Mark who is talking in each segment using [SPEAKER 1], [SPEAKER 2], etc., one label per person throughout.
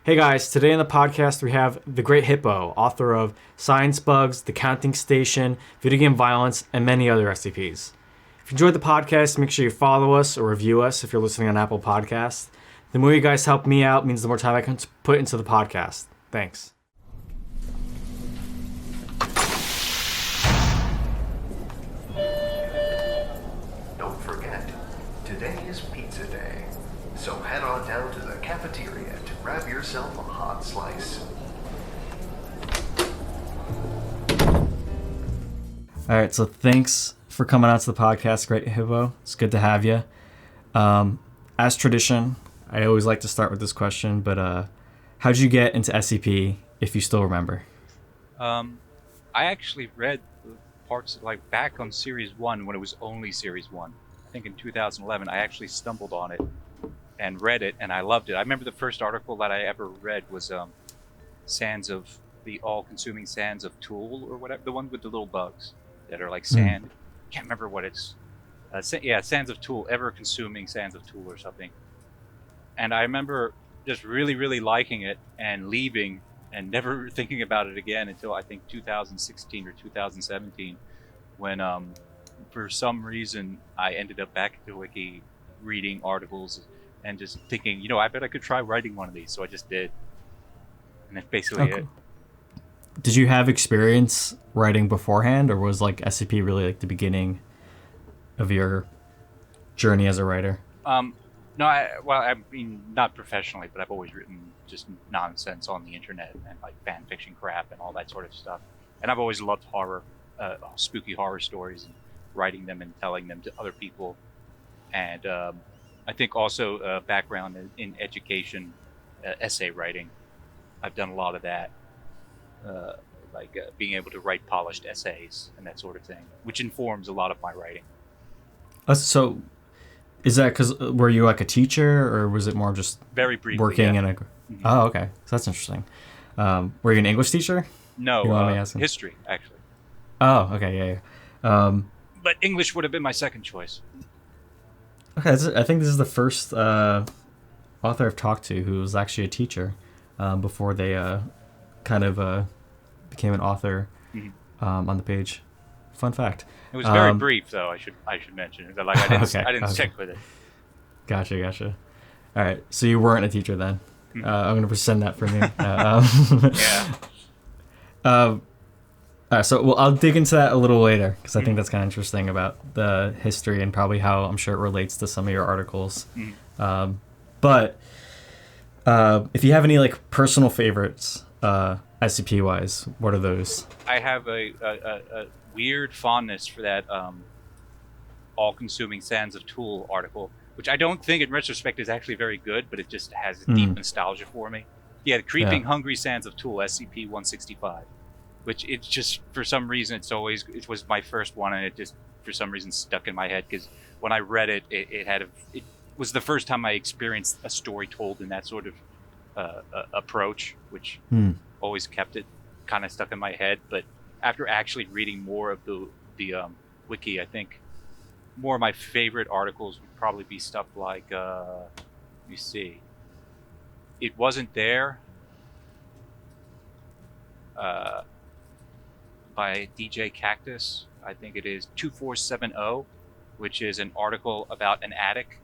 [SPEAKER 1] Hey guys, today in the podcast we have the great Hippo, author of Science Bugs, The Counting Station, Video Game Violence, and many other SCPs. If you enjoyed the podcast, make sure you follow us or review us if you're listening on Apple Podcasts. The more you guys help me out means the more time I can put into the podcast. Thanks.
[SPEAKER 2] Don't forget, today is pizza day. So head on down to the cafeteria to grab yourself a hot slice.
[SPEAKER 1] All right, so thanks for coming out to the podcast, Great Hippo. It's good to have you. As tradition, I always like to start with this question, but how'd you get into SCP, if you still remember?
[SPEAKER 3] I actually read the parts like back on Series 1 when it was only Series 1. I think in 2011 I actually stumbled on it and read it, and I loved it. I remember the first article that I ever read was Sands of the All-Consuming Sands of Tool or whatever, the one with the little bugs that are like sand. Can't remember what it's. Sands of Tool, Ever-Consuming Sands of Tool or something. And I remember just really, really liking it and leaving and never thinking about it again until I think 2016 or 2017 when for some reason I ended up back at the wiki reading articles and just thinking, I bet I could try writing one of these. So I just did. And that's basically it.
[SPEAKER 1] Did you have experience writing beforehand, or was like SCP really like the beginning of your journey as a writer?
[SPEAKER 3] No, I mean, not professionally, but I've always written just nonsense on the internet and like fan fiction crap and all that sort of stuff. And I've always loved horror, spooky horror stories, and writing them and telling them to other people. And I think also background in education, essay writing. I've done a lot of that, being able to write polished essays and that sort of thing, which informs a lot of my writing.
[SPEAKER 1] So, is that because were you like a teacher, or was it more just
[SPEAKER 3] very briefly
[SPEAKER 1] working
[SPEAKER 3] in
[SPEAKER 1] a? Mm-hmm. Oh, okay, so that's interesting. Were you an English teacher?
[SPEAKER 3] No, history actually.
[SPEAKER 1] Oh, okay, yeah.
[SPEAKER 3] But English would have been my second choice.
[SPEAKER 1] Okay, I think this is the first author I've talked to who was actually a teacher before they kind of became an author on the page. Fun fact.
[SPEAKER 3] It was very brief, though. I should mention. Like I didn't stick with it.
[SPEAKER 1] Gotcha. All right, so you weren't a teacher then. I'm gonna rescind that from you.
[SPEAKER 3] Yeah.
[SPEAKER 1] All right, so I'll dig into that a little later because I think that's kind of interesting about the history and probably how I'm sure it relates to some of your articles. But if you have any like personal favorites, SCP wise, what are those?
[SPEAKER 3] I have a weird fondness for that All-Consuming Sands of Tool article, which I don't think in retrospect is actually very good, but it just has a deep nostalgia for me. Yeah, the Creeping Hungry Sands of Tool, SCP-165, which it's just, for some reason, it was my first one, and it just, for some reason, stuck in my head, because when I read it, it was the first time I experienced a story told in that sort of approach, which always kept it kind of stuck in my head, but after actually reading more of the wiki, I think more of my favorite articles would probably be stuff like, let me see, It Wasn't There by DJ Cactus. I think it is 2470, which is an article about an attic,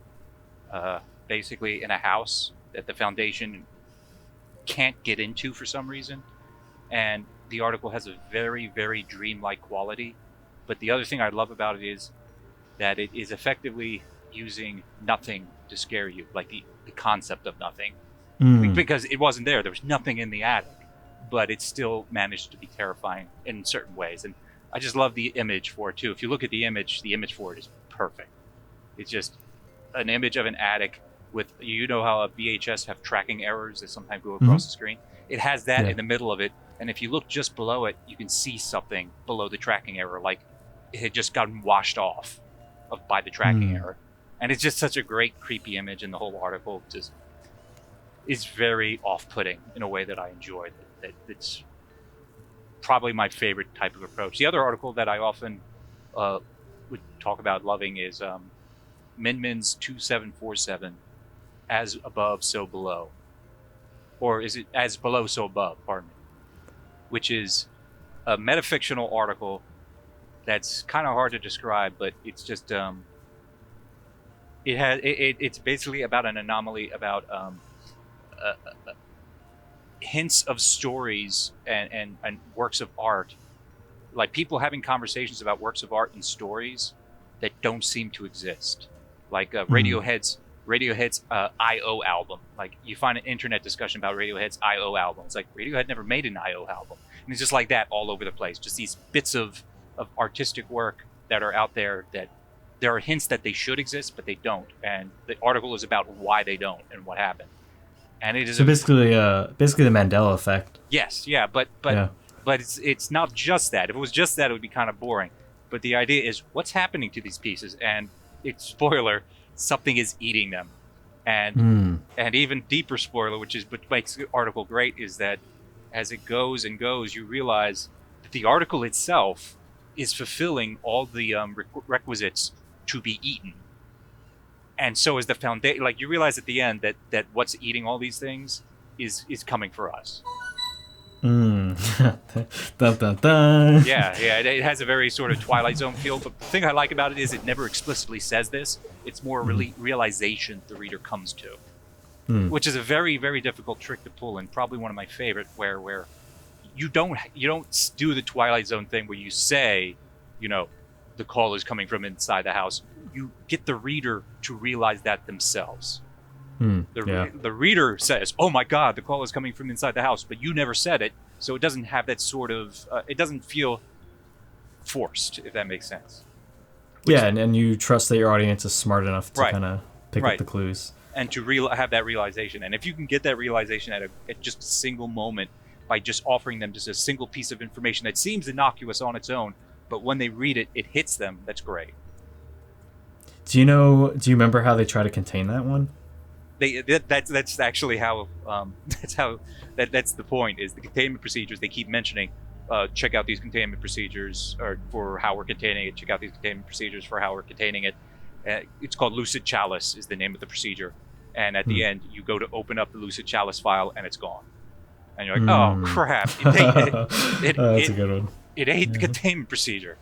[SPEAKER 3] basically in a house that the Foundation can't get into for some reason. And the article has a very, very dreamlike quality. But the other thing I love about it is that it is effectively using nothing to scare you, like the concept of nothing. Because it wasn't there. There was nothing in the attic. But it still managed to be terrifying in certain ways. And I just love the image for it, too. If you look at the image for it is perfect. It's just an image of an attic with, how a VHS have tracking errors that sometimes go across the screen? It has that in the middle of it. And if you look just below it, you can see something below the tracking error, like it had just gotten washed off by the tracking error. And it's just such a great, creepy image, and the whole article just is very off-putting in a way that I enjoy. It's probably my favorite type of approach. The other article that I often would talk about loving is Min Min's 2747, As Above, So Below. or is it as below so above? Pardon me. Which is a metafictional article that's kind of hard to describe, but it's just it's basically about an anomaly about uh, hints of stories and works of art, like people having conversations about works of art and stories that don't seem to exist, like Radiohead's I.O. album. Like you find an internet discussion about Radiohead's I.O. album. It's like Radiohead never made an I.O. album, and it's just like that all over the place. Just these bits of artistic work that are out there that there are hints that they should exist, but they don't. And the article is about why they don't and what happened. And it is
[SPEAKER 1] So basically the Mandela effect.
[SPEAKER 3] yes, yeah, but it's not just that. If it was just that, it would be kind of boring. But the idea is what's happening to these pieces, and it's spoiler, something is eating them. And even deeper spoiler, which makes the article great, is that as it goes and goes, you realize that the article itself is fulfilling all the requisites to be eaten. And so is the foundation. Like you realize at the end that what's eating all these things is coming for us.
[SPEAKER 1] Dun, dun, dun.
[SPEAKER 3] Yeah, it has a very sort of Twilight Zone feel. But the thing I like about it is it never explicitly says this. It's more a realization the reader comes to, which is a very, very difficult trick to pull, and probably one of my favorite. Where you don't do the Twilight Zone thing where you say, the call is coming from inside the house. You get the reader to realize that themselves. The reader says, "Oh my God, the call is coming from inside the house," but you never said it, so it doesn't have that sort of. It doesn't feel forced, if that makes sense.
[SPEAKER 1] And you trust that your audience is smart enough to kind of pick up the clues
[SPEAKER 3] and to have that realization. And if you can get that realization at just a single moment by just offering them just a single piece of information that seems innocuous on its own, but when they read it, it hits them. That's great.
[SPEAKER 1] Do you remember how they try to contain that one?
[SPEAKER 3] That's actually how that's the point, is the containment procedures they keep mentioning. Check out these containment procedures or for how we're containing it. Check out these containment procedures for how we're containing it. It's called Lucid Chalice is the name of the procedure. And at the end, you go to open up the Lucid Chalice file and it's gone. And you're like, oh crap!
[SPEAKER 1] That's a good one.
[SPEAKER 3] It ate the containment procedure,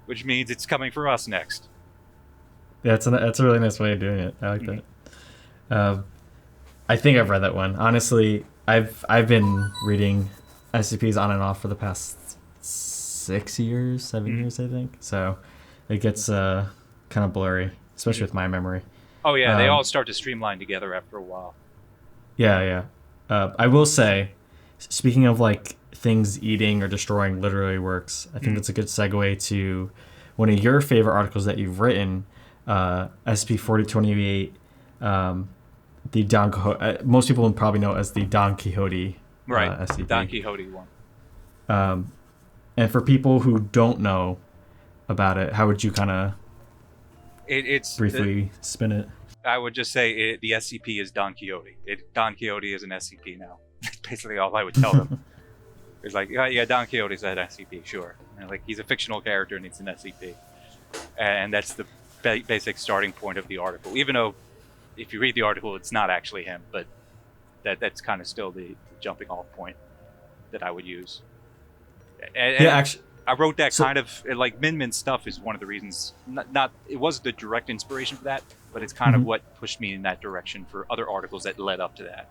[SPEAKER 3] which means it's coming for us next.
[SPEAKER 1] Yeah, that's a really nice way of doing it. I like that. I think I've read that one. Honestly, I've been reading SCPs on and off for the past 7 years, I think. So it gets kind of blurry, especially with my memory.
[SPEAKER 3] Oh yeah, they all start to streamline together after a while.
[SPEAKER 1] Yeah. I will say, speaking of like things eating or destroying literary works, I think that's a good segue to one of your favorite articles that you've written, SCP-4028. The Don Quixote. Most people would probably know it as the Don Quixote.
[SPEAKER 3] Right,
[SPEAKER 1] SCP.
[SPEAKER 3] Don Quixote one.
[SPEAKER 1] And for people who don't know about it, how would you kind of briefly spin it?
[SPEAKER 3] I would just say the SCP is Don Quixote. Don Quixote is an SCP now. That's basically all I would tell them. It's like, yeah, Don Quixote's an SCP, sure. And like he's a fictional character and it's an SCP, and that's the basic starting point of the article. Even though, if you read the article, it's not actually him, but that's kind of still the jumping off point that I would use. And
[SPEAKER 1] actually,
[SPEAKER 3] I wrote that kind of like Min stuff is one of the reasons. Not it wasn't the direct inspiration for that, but it's kind of what pushed me in that direction for other articles that led up to that.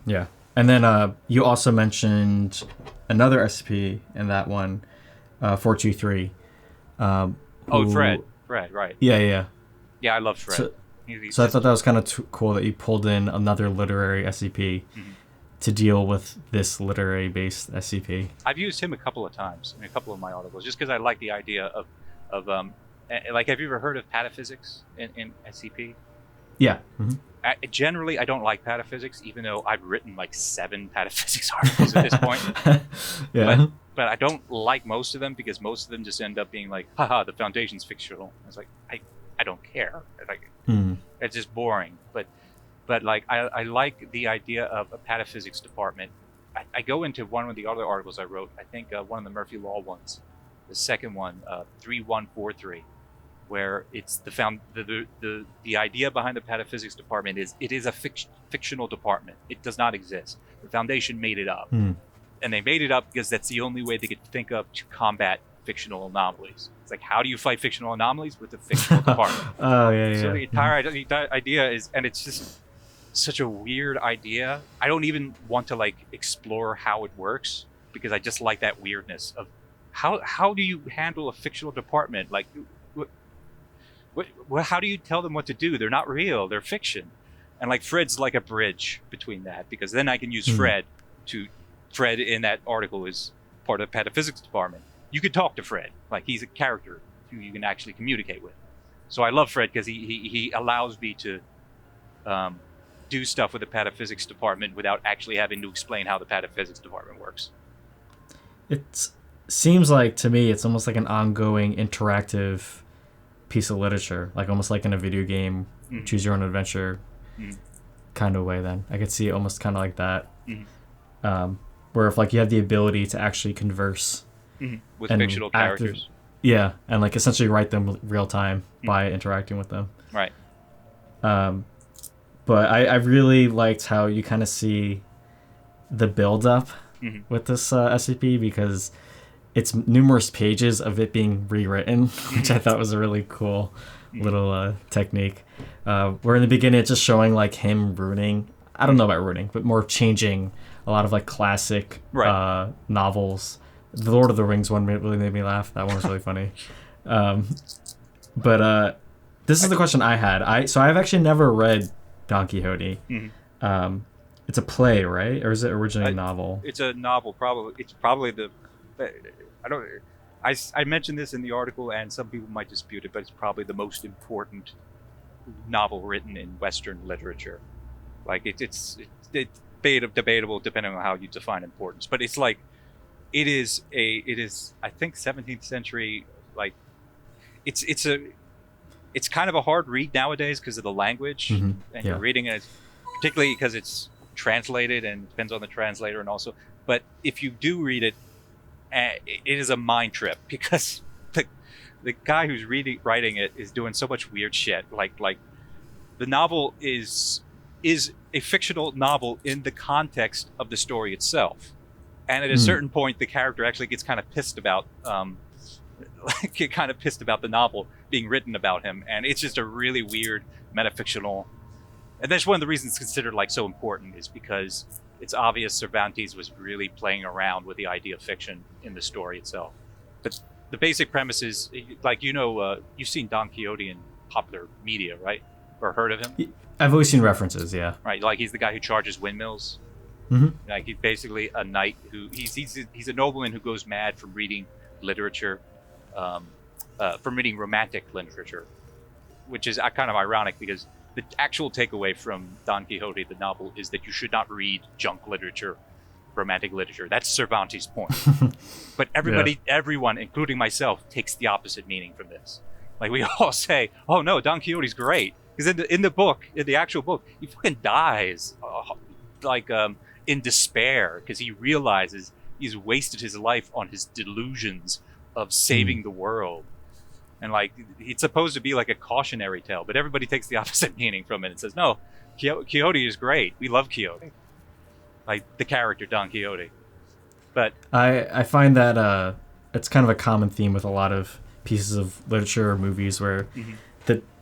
[SPEAKER 1] Yeah, and then you also mentioned another SCP in that one, 423.
[SPEAKER 3] Fred, right?
[SPEAKER 1] Yeah.
[SPEAKER 3] Yeah, I love Fred.
[SPEAKER 1] So I thought that was kind of cool that you pulled in another literary SCP to deal with this literary-based SCP.
[SPEAKER 3] I've used him a couple of times in a couple of my articles, just because I like the idea of like, have you ever heard of pataphysics in SCP?
[SPEAKER 1] Yeah.
[SPEAKER 3] Generally, I don't like pataphysics, even though I've written like 7 pataphysics articles at this point.
[SPEAKER 1] Yeah.
[SPEAKER 3] But I don't like most of them because most of them just end up being like, haha, the Foundation's fictional. I was like, I don't care. Like, it's just boring. But like, I like the idea of a pataphysics department. I go into one of the other articles I wrote. I think one of the Murphy Law ones, the second one, 3143, where it's the idea behind the pataphysics department is it is a fictional department. It does not exist. The Foundation made it up, and they made it up because that's the only way they could think of to combat fictional anomalies. It's like, how do you fight fictional anomalies with a fictional department?
[SPEAKER 1] Oh yeah.
[SPEAKER 3] So the entire idea is, and it's just such a weird idea. I don't even want to like explore how it works because I just like that weirdness of how do you handle a fictional department? Like, how do you tell them what to do? They're not real. They're fiction. And like Fred's like a bridge between that, because then I can use Fred in that article is part of the pataphysics department. You could talk to Fred. Like, he's a character who you can actually communicate with. So I love Fred because he allows me to do stuff with the pataphysics department without actually having to explain how the pataphysics department works.
[SPEAKER 1] It seems like, to me, it's almost like an ongoing interactive piece of literature, like almost like in a video game, choose your own adventure kind of way. Then I could see it almost kind of like that, where if like you have the ability to actually converse
[SPEAKER 3] with fictional characters,
[SPEAKER 1] and like essentially write them real time by interacting with them,
[SPEAKER 3] right?
[SPEAKER 1] But I really liked how you kind of see the build up with this SCP, because it's numerous pages of it being rewritten, which I thought was a really cool little technique. Where in the beginning it's just showing like him ruining, I don't know about ruining, but more changing a lot of like classic novels. The Lord of the Rings one really made me laugh. That one was really funny. But this is the question I had. I've actually never read Don Quixote. It's a play, right? Or is it originally a novel?
[SPEAKER 3] It's a novel, probably. It's probably I mentioned this in the article, and some people might dispute it, but it's probably the most important novel written in Western literature. Like, it's debatable depending on how you define importance, but it's like it is I think 17th century. Like, it's kind of a hard read nowadays because of the language, and you're reading it particularly because it's translated and depends on the translator, and also, but if you do read it, it is a mind trip, because the guy who's writing it is doing so much weird shit. Like the novel is a fictional novel in the context of the story itself, and at a certain point, the character actually gets kind of pissed about the novel being written about him, and it's just a really weird metafictional. And that's one of the reasons it's considered like so important, is because it's obvious Cervantes was really playing around with the idea of fiction in the story itself. But the basic premise is, like, you've seen Don Quixote in popular media, right? Or heard of him?
[SPEAKER 1] I've always seen references, yeah.
[SPEAKER 3] Right, like he's the guy who charges windmills. Like, he's basically a knight who he's a nobleman who goes mad from reading literature, from reading romantic literature, which is kind of ironic, because the actual takeaway from Don Quixote, the novel, is that you should not read junk literature, romantic literature. That's Cervantes' point. But everyone, including myself, takes the opposite meaning from this. Like, we all say, "Oh no, Don Quixote's great," because in the actual book, he fucking dies, in despair, because he realizes he's wasted his life on his delusions of saving the world. And like, it's supposed to be like a cautionary tale, but everybody takes the opposite meaning from it and says, "No, Quixote is great. We love Quixote," like the character Don Quixote. But
[SPEAKER 1] I find that it's kind of a common theme with a lot of pieces of literature or movies, where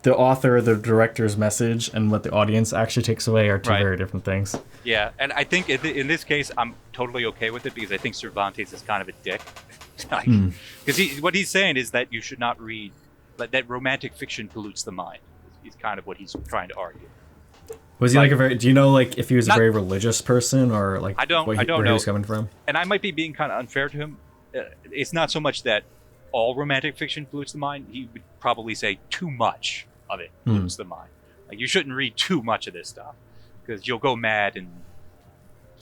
[SPEAKER 1] the author, the director's message, and what the audience actually takes away are two very different things.
[SPEAKER 3] Yeah, and I think in this case, I'm totally okay with it, because I think Cervantes is kind of a dick. Because what he's saying is that you should not read, that romantic fiction pollutes the mind. Is kind of what he's trying to argue.
[SPEAKER 1] Was he do you know, like, if he was a very religious person, or like
[SPEAKER 3] I don't
[SPEAKER 1] where
[SPEAKER 3] know.
[SPEAKER 1] He was coming from?
[SPEAKER 3] And I might be being kind of unfair to him. It's not so much that all romantic fiction pollutes the mind. He would probably say too much of it pollutes the mind. Like, you shouldn't read too much of this stuff, because you'll go mad and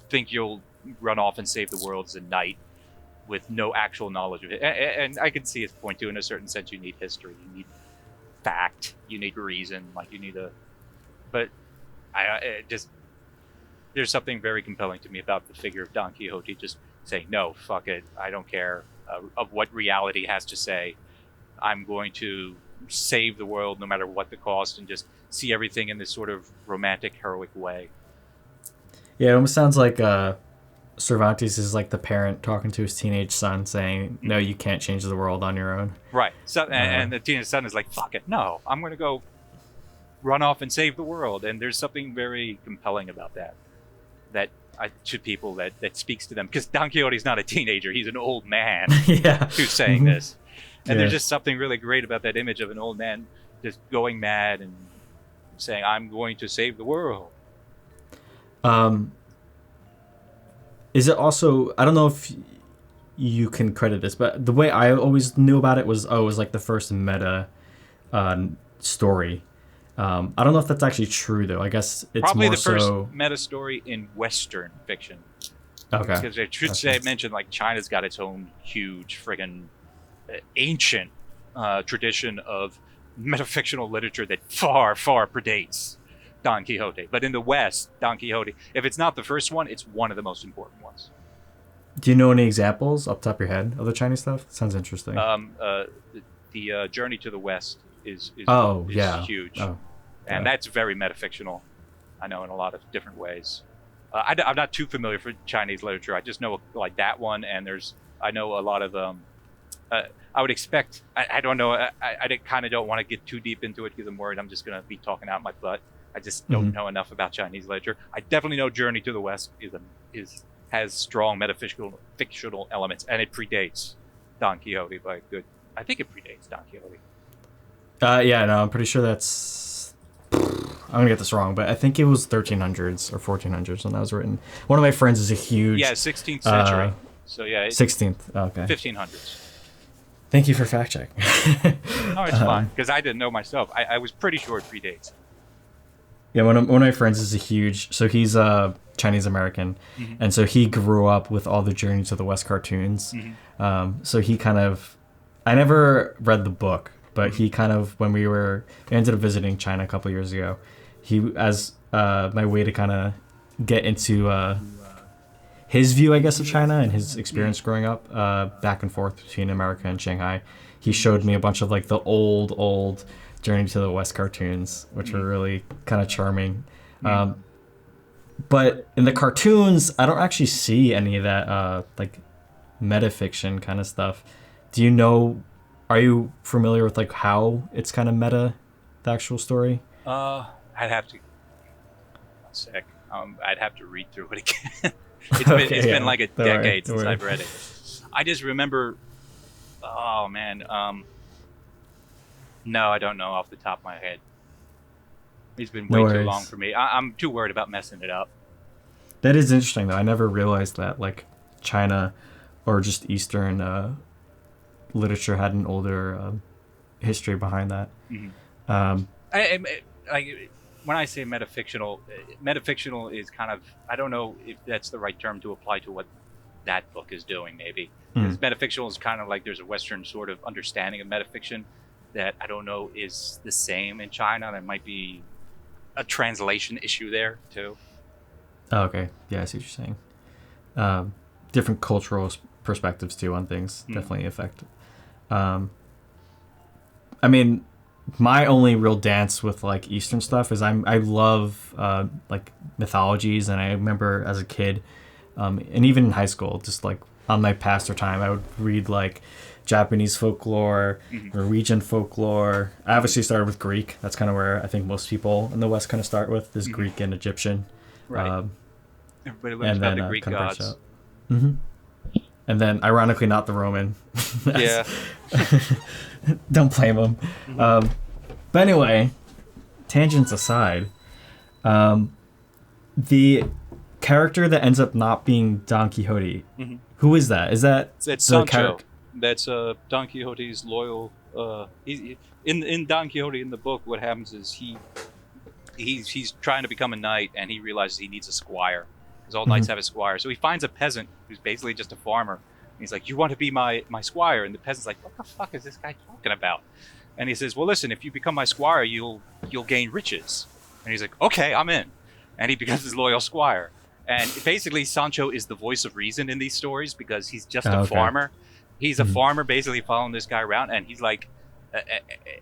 [SPEAKER 3] think you'll run off and save the world as a knight with no actual knowledge of it. And I can see his point too. In a certain sense, you need history, you need fact, you need reason, like you need but there's something very compelling to me about the figure of Don Quixote just saying, "No, fuck it, I don't care of what reality has to say. I'm going to save the world no matter what the cost, and just see everything in this sort of romantic, heroic way.
[SPEAKER 1] Yeah, it almost sounds like Cervantes is like the parent talking to his teenage son saying, no, you can't change the world on your own.
[SPEAKER 3] Right. So, and the teenage son is like, fuck it, no, I'm going to go run off and save the world. And there's something very compelling about that to people that speaks to them. Because Don Quixote's not a teenager, he's an old man who's saying this. And there's just something really great about that image of an old man just going mad and saying, I'm going to save the world.
[SPEAKER 1] Is it also, I don't know if you can credit this, but the way I always knew about it was, it was like the first meta story. I don't know if that's actually true, though. I guess it's
[SPEAKER 3] probably
[SPEAKER 1] more
[SPEAKER 3] the first
[SPEAKER 1] so...
[SPEAKER 3] meta story in Western fiction.
[SPEAKER 1] Okay.
[SPEAKER 3] Because I should say, I mentioned, like, China's got its own huge friggin' ancient tradition of metafictional literature that far, far predates Don Quixote. But in the West, Don Quixote, if it's not the first one, it's one of the most important ones.
[SPEAKER 1] Do you know any examples off the top of your head of the Chinese stuff? Sounds interesting.
[SPEAKER 3] The Journey to the West is huge.
[SPEAKER 1] Oh,
[SPEAKER 3] and that's very metafictional, I know, in a lot of different ways. I'm not too familiar with Chinese literature. I just know, like, that one, and I know a lot of I would expect, I don't know, I kind of don't want to get too deep into it because I'm worried I'm just going to be talking out my butt. I just don't know enough about Chinese literature. I definitely know Journey to the West has strong fictional elements, and it predates Don Quixote by a good... I think it predates Don Quixote.
[SPEAKER 1] I'm pretty sure that's... I'm going to get this wrong, but I think it was 1300s or 1400s when that was written. One of my friends is a huge...
[SPEAKER 3] Yeah, 16th century. So yeah...
[SPEAKER 1] 16th, okay.
[SPEAKER 3] 1500s.
[SPEAKER 1] Thank you for fact checking.
[SPEAKER 3] No, it's fine, because I didn't know myself. I was pretty sure it predates.
[SPEAKER 1] Yeah, one of my friends is a huge... So he's Chinese American, and so he grew up with all the Journey to the West cartoons. So he kind of... I never read the book, but he kind of, when we ended up visiting China a couple years ago, he, as my way to kind of get into his view, I guess, of China and his experience growing up back and forth between America and Shanghai, he showed me a bunch of, like, the old Journey to the West cartoons, which were really kind of charming. But in the cartoons, I don't actually see any of that, like, metafiction kind of stuff. Do you know, are you familiar with, like, how it's kind of meta, the actual story?
[SPEAKER 3] I'd have to... One sec. I'd have to read through it again. It's been like a decade since I've read it. I just remember... Oh, man. No, I don't know off the top of my head. It's been way too long for me. I'm too worried about messing it up.
[SPEAKER 1] That is interesting, though. I never realized that, like, China or just Eastern literature had an older history behind that.
[SPEAKER 3] When I say metafictional is kind of... I don't know if that's the right term to apply to what that book is doing, maybe. Because metafictional is kind of like there's a Western sort of understanding of metafiction that I don't know is the same in China. There might be a translation issue there, too.
[SPEAKER 1] Oh, okay. Yeah, I see what you're saying. Different cultural perspectives, too, on things definitely affect. I mean, my only real dance with, like, Eastern stuff is I love, like, mythologies, and I remember as a kid, and even in high school, just, like, on my pastor time, I would read, like, Japanese folklore, Norwegian folklore. I obviously started with Greek. That's kind of where I think most people in the West kind of start with, is Greek and Egyptian.
[SPEAKER 3] Right. Everybody learns about the Greek gods.
[SPEAKER 1] And then, ironically, not the Roman.
[SPEAKER 3] Yeah.
[SPEAKER 1] Don't blame them. But anyway, tangents aside, the character that ends up not being Don Quixote, who is that? Is that
[SPEAKER 3] it's Sancho? That's Don Quixote's loyal. In Don Quixote in the book, what happens is he's trying to become a knight, and he realizes he needs a squire because all knights have a squire. So he finds a peasant who's basically just a farmer. And he's like, "You want to be my squire?" And the peasant's like, "What the fuck is this guy talking about?" And he says, "Well, listen, if you become my squire, you'll gain riches." And he's like, "Okay, I'm in." And he becomes his loyal squire. And basically, Sancho is the voice of reason in these stories because he's just a farmer. He's a farmer basically following this guy around, and he's like,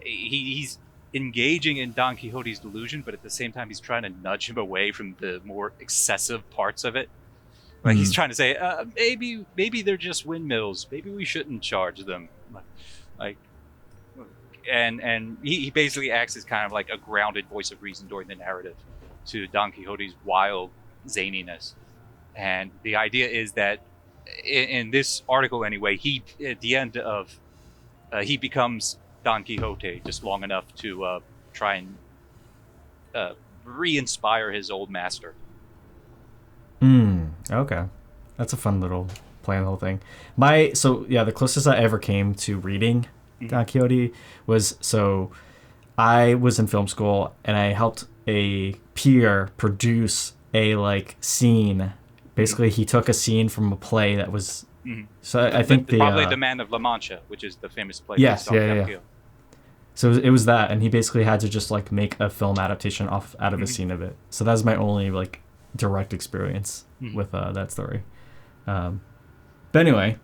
[SPEAKER 3] he's engaging in Don Quixote's delusion, but at the same time he's trying to nudge him away from the more excessive parts of it. Like he's trying to say, maybe they're just windmills. Maybe we shouldn't charge them. Like, and he basically acts as kind of like a grounded voice of reason during the narrative to Don Quixote's wild zaniness. And the idea is that in this article anyway, he at the end of he becomes Don Quixote just long enough to try and re-inspire his old master.
[SPEAKER 1] Okay, that's a fun little play on the whole thing. The closest I ever came to reading Don Quixote was, I was in film school and I helped a peer produce a scene. Basically, he took a scene from a play that was. So I think
[SPEAKER 3] probably the Man of La Mancha, which is the famous play.
[SPEAKER 1] Yes, yeah. So it was that, and he basically had to just make a film adaptation out of a scene of it. So that was my only direct experience with that story. But anyway,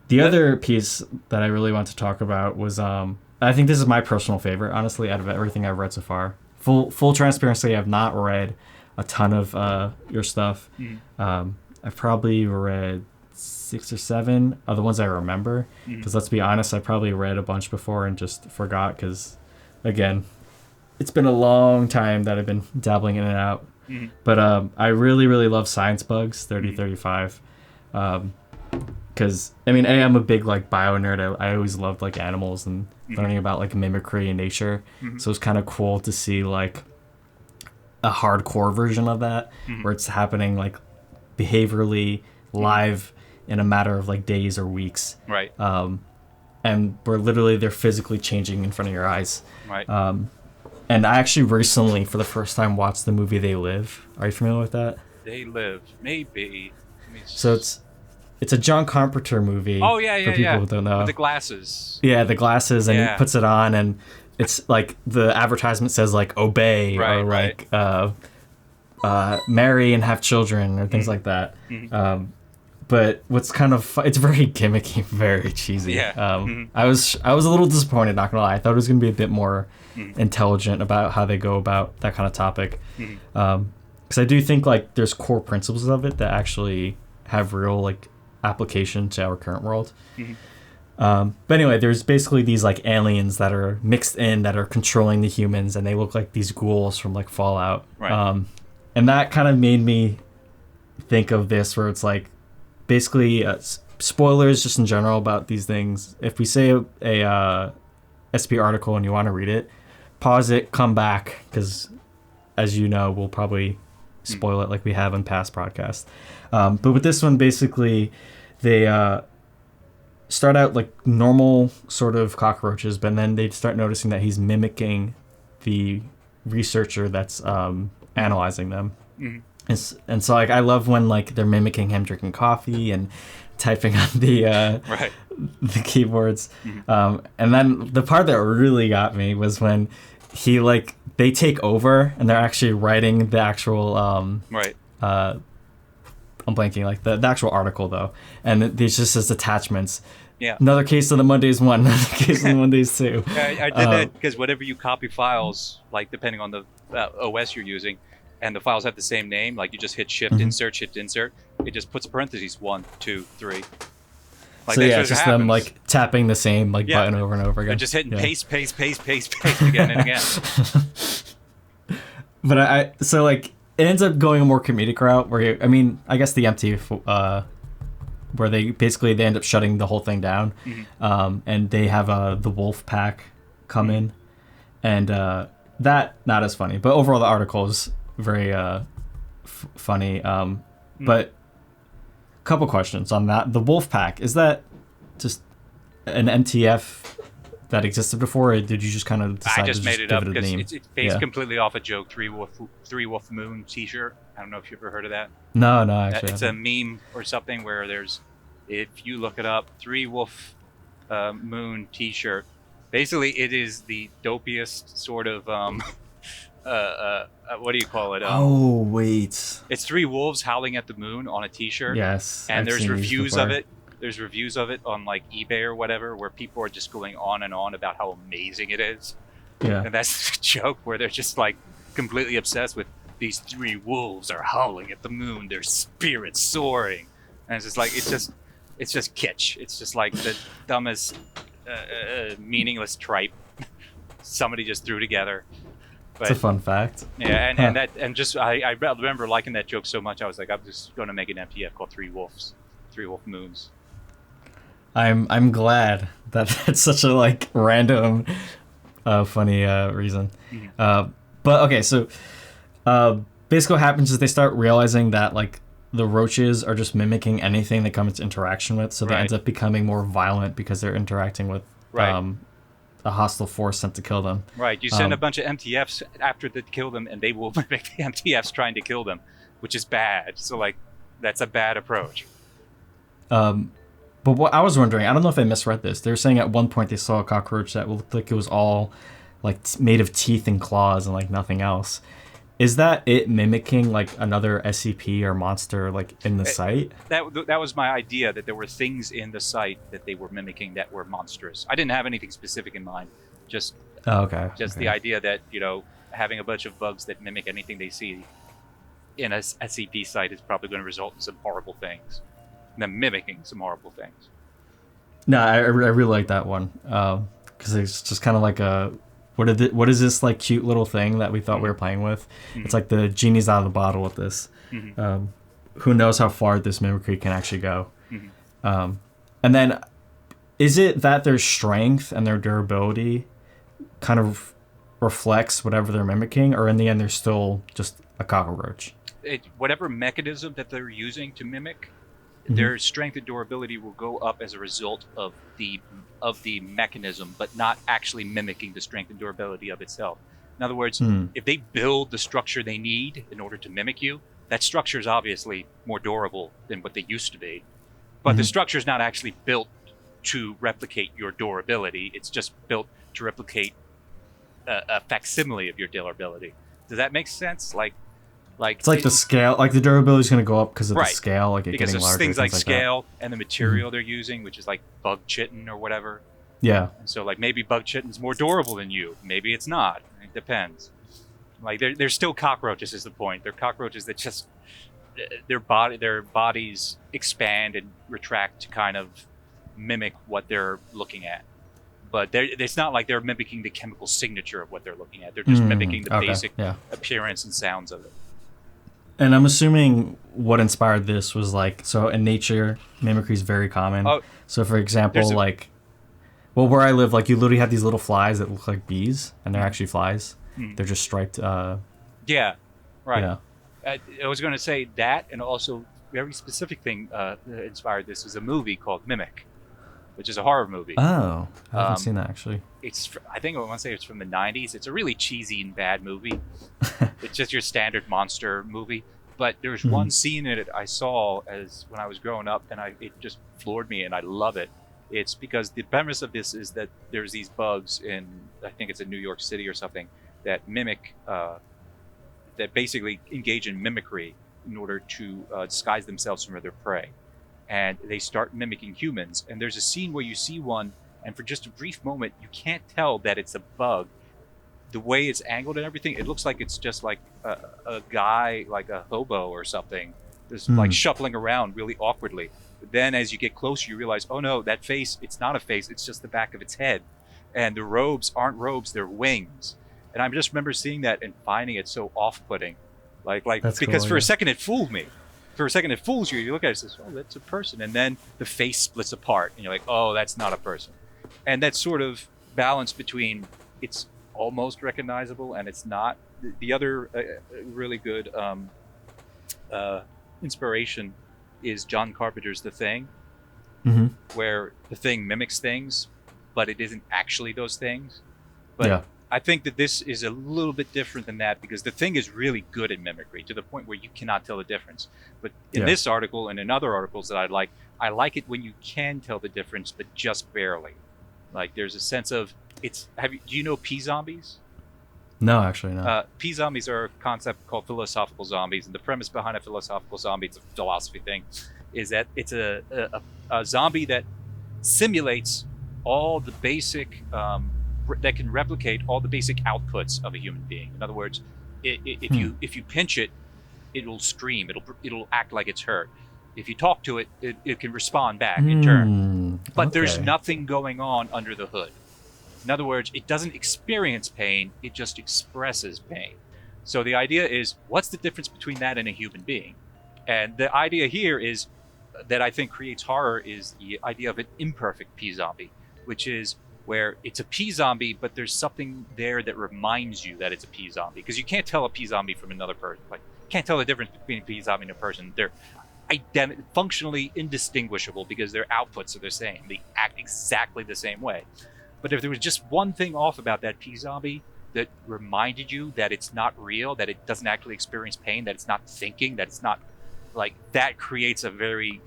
[SPEAKER 1] the other piece that I really want to talk about was I think this is my personal favorite, honestly, out of everything I've read so far. Full transparency, I've not read a ton of your stuff. I've probably read 6 or 7 of the ones I remember, because let's be honest, I probably read a bunch before and just forgot, because again, it's been a long time that I've been dabbling in and out. But I really love Science Bugs 3035, because I'm a big bio nerd. I always loved animals and learning about mimicry in nature. So it's kind of cool to see a hardcore version of that, where it's happening behaviorally live in a matter of days or weeks,
[SPEAKER 3] right?
[SPEAKER 1] And where literally they're physically changing in front of your eyes,
[SPEAKER 3] right?
[SPEAKER 1] And I actually recently, for the first time, watched the movie They Live. Are you familiar with that?
[SPEAKER 3] They Live, maybe.
[SPEAKER 1] So it's a John Carpenter movie.
[SPEAKER 3] Oh yeah,
[SPEAKER 1] for people who don't know.
[SPEAKER 3] With the glasses.
[SPEAKER 1] Yeah, the glasses, and he puts it on, and it's the advertisement says obey,
[SPEAKER 3] right,
[SPEAKER 1] or marry and have children, or things like that. But what's kind of it's very gimmicky, very cheesy.
[SPEAKER 3] Yeah.
[SPEAKER 1] I was a little disappointed, not gonna lie. I thought it was gonna be a bit more intelligent about how they go about that kind of topic, because I do think there's core principles of it that actually have real application to our current world. But anyway, there's basically these aliens that are mixed in, that are controlling the humans, and they look like these ghouls from Fallout.
[SPEAKER 3] Right.
[SPEAKER 1] And that kind of made me think of this, where it's basically spoilers just in general about these things. If we say a SP article and you want to read it, pause it, come back, because as you know, we'll probably spoil it like we have in past podcasts. But with this one, basically, they start out normal sort of cockroaches, but then they start noticing that he's mimicking the researcher that's analyzing them. And so I love when they're mimicking him drinking coffee and typing on the the keyboards. And then the part that really got me was when he they take over and they're actually writing the actual I'm blanking the actual article though, and there's just as attachments.
[SPEAKER 3] Yeah.
[SPEAKER 1] Another case of the Mondays 1, another case of the Mondays 2.
[SPEAKER 3] Yeah, I did that because whenever you copy files, depending on the OS you're using, and the files have the same name, you just hit shift insert, it just puts parentheses 1, 2, 3.
[SPEAKER 1] So yeah, it's just them tapping the same button over and over again.
[SPEAKER 3] They're just hitting paste again and again.
[SPEAKER 1] But it ends up going a more comedic route where I guess the empty where they end up shutting the whole thing down, and they have the wolf pack come in, and that not as funny, but overall the article is very funny. But a couple questions on that. The wolf pack, is that just an MTF that existed before, or did you just kind of decide
[SPEAKER 3] I just
[SPEAKER 1] to
[SPEAKER 3] made it up because
[SPEAKER 1] name?
[SPEAKER 3] it's based completely off a joke, Three Wolf Moon t-shirt. I don't know if you've ever heard of that.
[SPEAKER 1] No, actually.
[SPEAKER 3] It's a meme or something where if you look it up, Three Wolf Moon t-shirt. Basically, it is the dopiest sort of what do you call it?
[SPEAKER 1] Wait.
[SPEAKER 3] It's 3 wolves howling at the moon on a t-shirt.
[SPEAKER 1] Yes.
[SPEAKER 3] And there's reviews of it. There's reviews of it on like eBay or whatever, where people are just going on and on about how amazing it is.
[SPEAKER 1] Yeah.
[SPEAKER 3] And that's the joke where they're just like completely obsessed with these 3 wolves are howling at the moon, their spirits soaring, and it's just like it's just kitsch. It's just like the dumbest, meaningless tripe somebody just threw together. But,
[SPEAKER 1] it's a fun fact.
[SPEAKER 3] Yeah, and I remember liking that joke so much. I was like, I'm just going to make an MTF called 3 Wolves, 3 Wolf Moons.
[SPEAKER 1] I'm glad that that's such a like random, funny reason.
[SPEAKER 3] Mm-hmm.
[SPEAKER 1] But okay, so basically what happens is they start realizing that like the roaches are just mimicking anything they come into interaction with, so they end up becoming more violent because they're interacting with a hostile force sent to kill them.
[SPEAKER 3] Right, you send a bunch of MTFs after to kill them, and they will mimic the MTFs trying to kill them, which is bad. So like, that's a bad approach.
[SPEAKER 1] But what I was wondering, I don't know if I misread this. They were saying at one point they saw a cockroach that looked like it was all like made of teeth and claws and like nothing else. Is that it mimicking like another SCP or monster like in the site?
[SPEAKER 3] That was my idea, that there were things in the site that they were mimicking that were monstrous. I didn't have anything specific in mind. Just the idea that, you know, having a bunch of bugs that mimic anything they see in a SCP site is probably going to result in some horrible things. Them mimicking some horrible things.
[SPEAKER 1] No, I really like that one because it's just kind of like a what is this like cute little thing that we thought we were playing with? Mm-hmm. It's like the genie's out of the bottle with this. Mm-hmm. Who knows how far this mimicry can actually go? Mm-hmm. And then, is it that their strength and their durability kind of reflects whatever they're mimicking, or in the end they're still just a cockroach?
[SPEAKER 3] Whatever mechanism that they're using to mimic, their strength and durability will go up as a result of the mechanism, but not actually mimicking the strength and durability of itself. In other words, if they build the structure they need in order to mimic you, that structure is obviously more durable than what they used to be. But the structure is not actually built to replicate your durability. It's just built to replicate a facsimile of your durability. Does that make sense? Like it's like
[SPEAKER 1] the scale, like the durability is going to go up because of the scale, like it
[SPEAKER 3] because
[SPEAKER 1] getting
[SPEAKER 3] of
[SPEAKER 1] larger.
[SPEAKER 3] Things like scale
[SPEAKER 1] that.
[SPEAKER 3] And the material they're using, which is like bug chitin or whatever.
[SPEAKER 1] Yeah.
[SPEAKER 3] And so like maybe bug chitin's more durable than you. Maybe it's not. It depends. Like they're still cockroaches is the point. They're cockroaches that just their bodies expand and retract to kind of mimic what they're looking at. But it's not like they're mimicking the chemical signature of what they're looking at. They're just mimicking the basic appearance and sounds of it.
[SPEAKER 1] And I'm assuming what inspired this was like, so in nature, mimicry is very common. Oh, so for example, where I live, like you literally have these little flies that look like bees, and they're actually flies. They're just striped.
[SPEAKER 3] Yeah, right.
[SPEAKER 1] Yeah.
[SPEAKER 3] I was going to say that, and also very specific thing that inspired this is a movie called Mimic, which is a horror movie.
[SPEAKER 1] Oh, I haven't seen that actually.
[SPEAKER 3] I think I want to say it's from the 90s. It's a really cheesy and bad movie. It's just your standard monster movie. But there's one scene in it I saw as when I was growing up, and it just floored me, and I love it. It's because the premise of this is that there's these bugs in, I think it's in New York City or something, that mimic, that basically engage in mimicry in order to disguise themselves from their prey. And they start mimicking humans. And there's a scene where you see one, and for just a brief moment, you can't tell that it's a bug. The way it's angled and everything, it looks like it's just like a guy, like a hobo or something, just like shuffling around really awkwardly. But then as you get closer, you realize, oh no, that face, it's not a face, it's just the back of its head. And the robes aren't robes, they're wings. And I just remember seeing that and finding it so off-putting. That's because cool, for a second it fooled me. For a second it fools you. You look at it and says, oh, that's a person. And then the face splits apart and you're like, oh, that's not a person. And that sort of balance between it's almost recognizable and it's not. The other really good inspiration is John Carpenter's The Thing, where the thing mimics things, but it isn't actually those things. But I think that this is a little bit different than that because The Thing is really good at mimicry to the point where you cannot tell the difference. But in this article and in other articles that I like it when you can tell the difference, but just barely. Like there's a sense of do you know pea zombies?
[SPEAKER 1] No, actually, no.
[SPEAKER 3] P zombies are a concept called philosophical zombies, and the premise behind a philosophical zombie, it's a philosophy thing, is that it's a zombie that simulates all the basic that can replicate all the basic outputs of a human being. In other words, if you pinch it, it'll scream. It'll act like it's hurt. If you talk to it, it can respond back in turn. But there's nothing going on under the hood. In other words, it doesn't experience pain, it just expresses pain. So the idea is, what's the difference between that and a human being? And the idea here is that I think creates horror is the idea of an imperfect P-zombie, which is where it's a P-zombie, but there's something there that reminds you that it's a P-zombie. Because you can't tell a P-zombie from another person. Like, you can't tell the difference between a P-zombie and a person. They're functionally indistinguishable because their outputs are the same. They act exactly the same way. But if there was just one thing off about that P-zombie that reminded you that it's not real, that it doesn't actually experience pain, that it's not thinking, that it's not like, that creates a very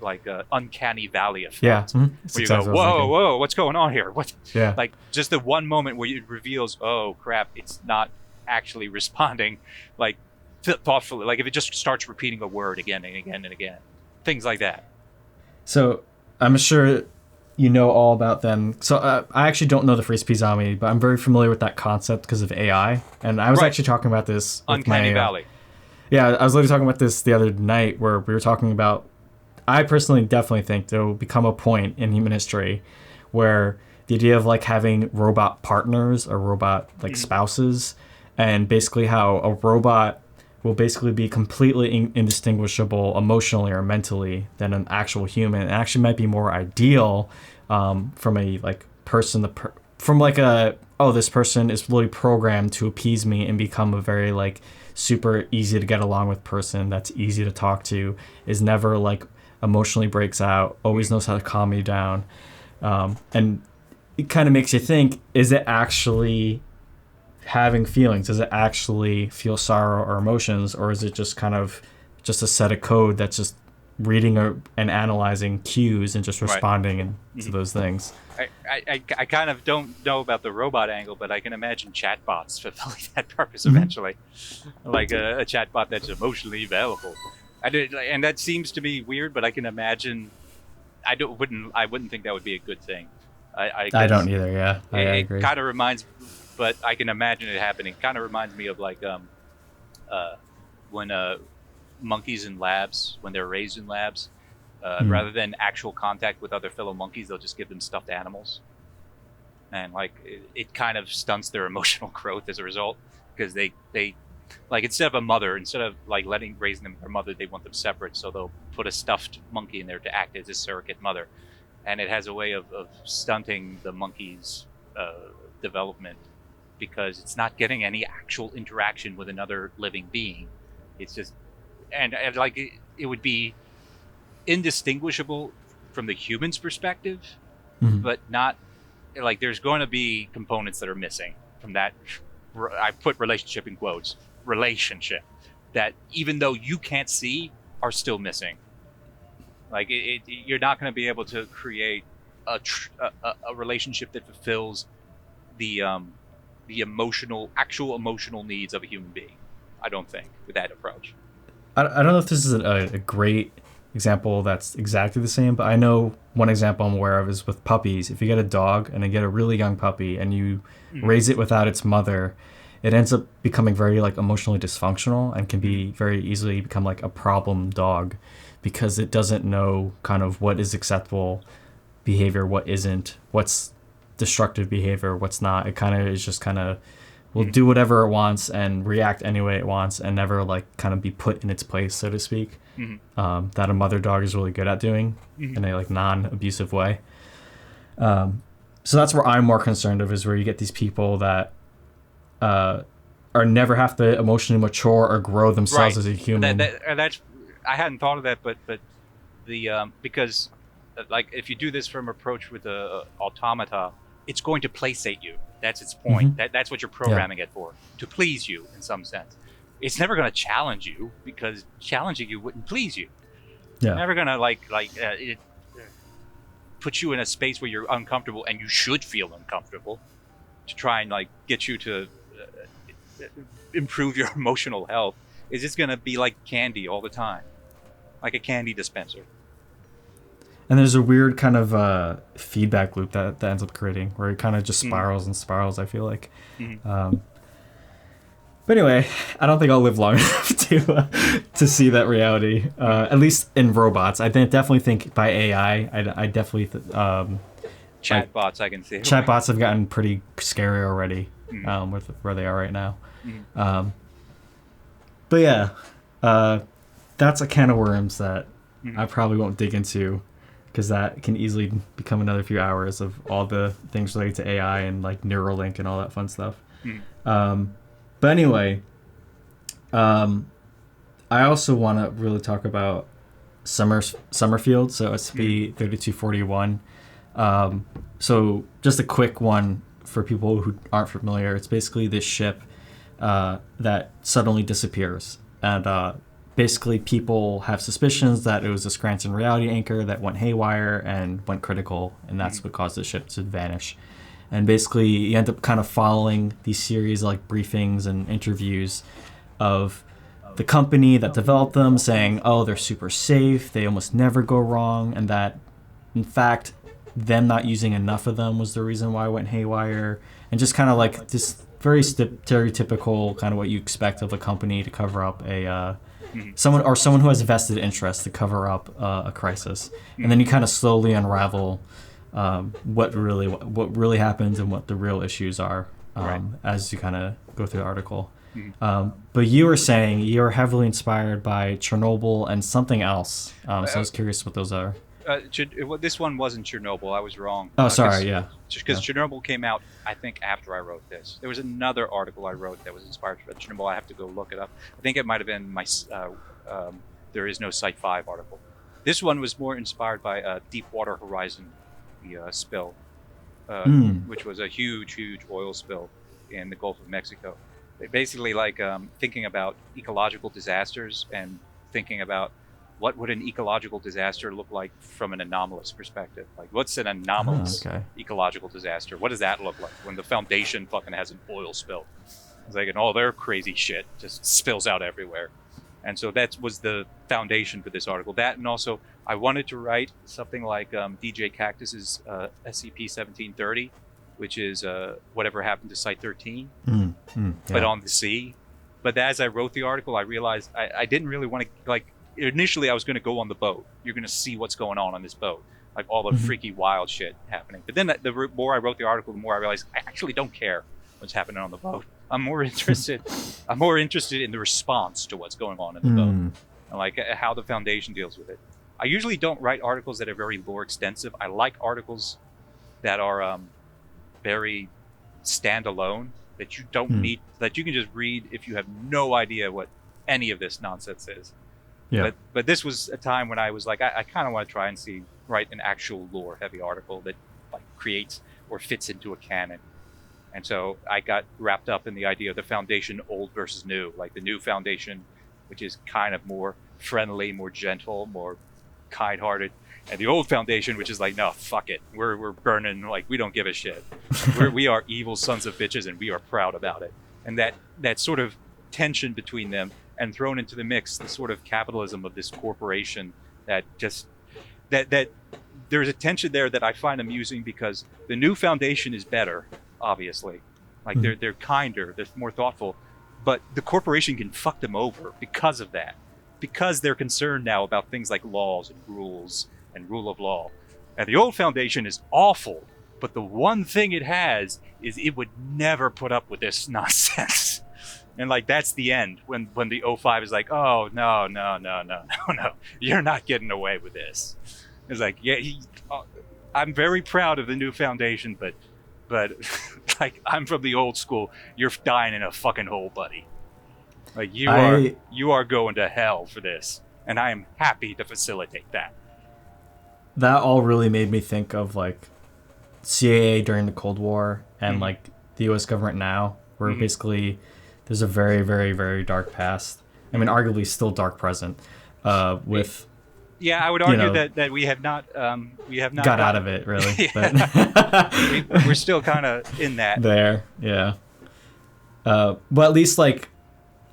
[SPEAKER 3] uncanny valley effect.
[SPEAKER 1] Yeah. Mm-hmm.
[SPEAKER 3] Where you go, whoa, what's going on here? What?
[SPEAKER 1] Yeah.
[SPEAKER 3] Like just the one moment where it reveals, oh crap, it's not actually responding like thoughtfully. Like if it just starts repeating a word again and again and again, things like that.
[SPEAKER 1] So I'm sure you know all about them. So I actually don't know the phrase P-zombie, but I'm very familiar with that concept because of AI. And I was actually talking about this with
[SPEAKER 3] Uncanny Valley.
[SPEAKER 1] Yeah, I was literally talking about this the other night where we were talking about, I personally definitely think there will become a point in human history where the idea of like having robot partners or robot like spouses, and basically how a robot will basically be completely indistinguishable emotionally or mentally than an actual human. It actually might be more ideal from a like person, from like a, oh, this person is really programmed to appease me and become a very like super easy to get along with person that's easy to talk to, is never like emotionally breaks out, always knows how to calm you down. And it kind of makes you think, is it actually having feelings? Does it actually feel sorrow or emotions? Or is it just kind of just a set of code that's just reading and analyzing cues and just responding to those things?
[SPEAKER 3] I kind of don't know about the robot angle, but I can imagine chatbots fulfilling that purpose eventually. Like a chatbot that's emotionally available. And that seems to be weird, but I can imagine. I wouldn't think that would be a good thing. I
[SPEAKER 1] don't either. Yeah, I agree.
[SPEAKER 3] It kind of reminds, but I can imagine it happening. Kind of reminds me of like when monkeys in labs, when they're raised in labs, rather than actual contact with other fellow monkeys, they'll just give them stuffed animals, and like it kind of stunts their emotional growth as a result, because they like instead of like raising them with their mother, they want them separate, so they'll put a stuffed monkey in there to act as a surrogate mother, and it has a way of stunting the monkey's development because it's not getting any actual interaction with another living being. It's just and like it would be indistinguishable from the human's perspective, but not like there's going to be components that are missing from that. I put relationship in quotes, relationship, that even though you can't see are still missing. Like you're not going to be able to create a relationship that fulfills the actual emotional needs of a human being. I don't think with that approach.
[SPEAKER 1] I don't know if this is a great example that's exactly the same, but I know one example I'm aware of is with puppies. If you get a dog and you get a really young puppy and you raise it without its mother, it ends up becoming very like emotionally dysfunctional and can be very easily become like a problem dog because it doesn't know kind of what is acceptable behavior, what isn't, what's destructive behavior, what's not. It kind of is just kind of will do whatever it wants and react any way it wants and never like kind of be put in its place, so to speak. That a mother dog is really good at doing in a like non-abusive way. So that's where I'm more concerned of, is where you get these people that are never have to emotionally mature or grow themselves as a human.
[SPEAKER 3] That's I hadn't thought of that, but the because like if you do this from approach with a automata, it's going to placate you. That's its point. That's what you're programming it for, to please you in some sense. It's never going to challenge you, because challenging you wouldn't please you.
[SPEAKER 1] Yeah.
[SPEAKER 3] It's never going to it put you in a space where you're uncomfortable, and you should feel uncomfortable, to try and like get you to improve your emotional health is it's going to be like candy all the time, like a candy dispenser.
[SPEAKER 1] And there's a weird kind of feedback loop that ends up creating where it kind of just spirals and spirals, I feel like. But anyway, I don't think I'll live long enough to see that reality, at least in robots. I definitely think by AI, I definitely...
[SPEAKER 3] Chatbots, I can see.
[SPEAKER 1] Chatbots have gotten pretty scary already with where they are right now. But yeah, that's a can of worms that I probably won't dig into, because that can easily become another few hours of all the things related to AI and like Neuralink and all that fun stuff. But anyway, I also want to really talk about Summerfield, so SCP-3241. So just a quick one for people who aren't familiar. It's basically this ship that suddenly disappears. And basically people have suspicions that it was a Scranton reality anchor that went haywire and went critical, and that's what caused the ship to vanish. And basically you end up kind of following these series of like briefings and interviews of the company that developed them, saying, oh, they're super safe, they almost never go wrong, and that in fact them not using enough of them was the reason why it went haywire. And just kind of like this very stereotypical kind of what you expect of a company to cover up a someone who has a vested interest to cover up a crisis. And then you kind of slowly unravel what really happens and what the real issues are as you kind of go through the article. But you were saying you're heavily inspired by Chernobyl and something else. So I was curious what those are.
[SPEAKER 3] This one wasn't Chernobyl. I was wrong.
[SPEAKER 1] Oh, sorry. Yeah.
[SPEAKER 3] Just because Chernobyl came out, I think, after I wrote this. There was another article I wrote that was inspired by Chernobyl. I have to go look it up. I think it might have been my There Is No Site 5 article. This one was more inspired by Deepwater Horizon, the spill, which was a huge oil spill in the Gulf of Mexico. Basically, like thinking about ecological disasters and thinking about what would an ecological disaster look like from an anomalous perspective? Like, what's an anomalous ecological disaster? What does that look like when the foundation fucking has an oil spill? It's like, and all their crazy shit just spills out everywhere. And so that was the foundation for this article. That, and also I wanted to write something like DJ Cactus's SCP-1730, which is whatever happened to Site 13, but on the sea. But as I wrote the article, I realized I didn't really want to, like, initially I was going to go on the boat. You're going to see what's going on this boat, like all the freaky wild shit happening. But then the more I wrote the article, the more I realized I actually don't care what's happening on the boat. I'm more interested in the response to what's going on in the boat, and like how the Foundation deals with it. I usually don't write articles that are very lore extensive. I like articles that are very standalone, that you don't need, that you can just read if you have no idea what any of this nonsense is. Yeah. But this was a time when I was like, I kind of want to try and write an actual lore heavy article that like creates or fits into a canon. And so I got wrapped up in the idea of the Foundation old versus new, like the new Foundation, which is kind of more friendly, more gentle, more kind-hearted, and the old Foundation, which is like, no, fuck it, we're burning, like, we don't give a shit. we are evil sons of bitches, and we are proud about it. And that sort of tension between them, and thrown into the mix the sort of capitalism of this corporation that just that there's a tension there that I find amusing, because the new Foundation is better, obviously, like they're kinder, they're more thoughtful, but the corporation can fuck them over because of that, because they're concerned now about things like laws and rules and rule of law. And the old Foundation is awful, but the one thing it has is it would never put up with this nonsense. And like, that's the end when the O5 is like, oh, no, you're not getting away with this. It's like, yeah, I'm very proud of the new Foundation, but like, I'm from the old school. You're dying in a fucking hole, buddy. Like, you are going to hell for this, and I am happy to facilitate that.
[SPEAKER 1] That all really made me think of like CIA during the Cold War and like the U.S. government now, where basically there's a very, very, very dark past. I mean, arguably still dark present. With
[SPEAKER 3] I would argue that we have not
[SPEAKER 1] got out of it really.
[SPEAKER 3] But we're still kind of in that
[SPEAKER 1] there. Yeah. But at least like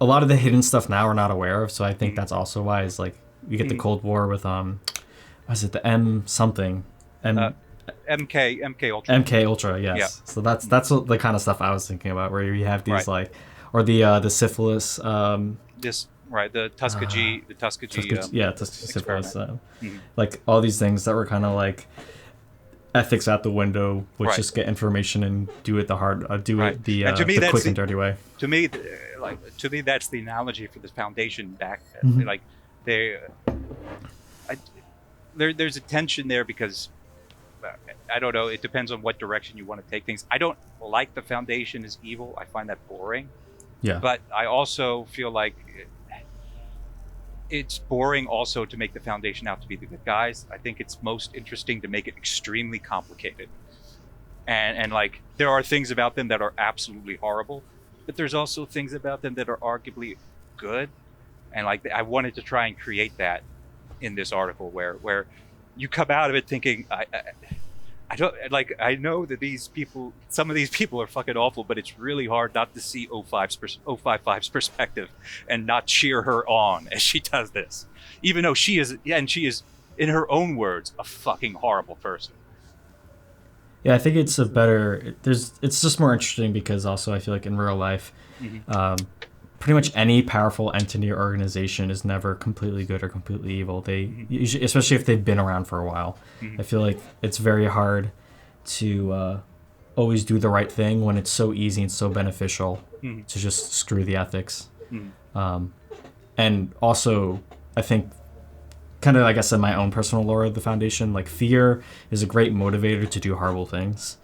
[SPEAKER 1] a lot of the hidden stuff now we're not aware of. So I think that's also why is like you get the Cold War with was it the M something
[SPEAKER 3] MK Ultra.
[SPEAKER 1] MK Ultra, yes. Yeah. So that's what, the kind of stuff I was thinking about, where you have these like, or the syphilis.
[SPEAKER 3] The Tuskegee,
[SPEAKER 1] Tuskegee syphilis. Like all these things that were kind of like ethics out the window, which just get information and do it the quick and dirty way.
[SPEAKER 3] To me, that's the analogy for this foundation back. Like there's a tension there because. I don't know. It depends on what direction you want to take things. I don't like the Foundation as evil. I find that boring.
[SPEAKER 1] Yeah.
[SPEAKER 3] But I also feel like it's boring also to make the Foundation out to be the good guys. I think it's most interesting to make it extremely complicated. And like there are things about them that are absolutely horrible, but there's also things about them that are arguably good. And like I wanted to try and create that in this article where you come out of it thinking, I know that some of these people are fucking awful, but it's really hard not to see 055's perspective and not cheer her on as she does this, even though she is, in her own words, a fucking horrible person.
[SPEAKER 1] Yeah, I think it's it's just more interesting because also I feel like in real life, pretty much any powerful entity or organization is never completely good or completely evil. They usually, especially if they've been around for a while, I feel like it's very hard to always do the right thing when it's so easy and so beneficial to just screw the ethics. And also, I think, kind of like I said, my own personal lore of the Foundation, like fear is a great motivator to do horrible things.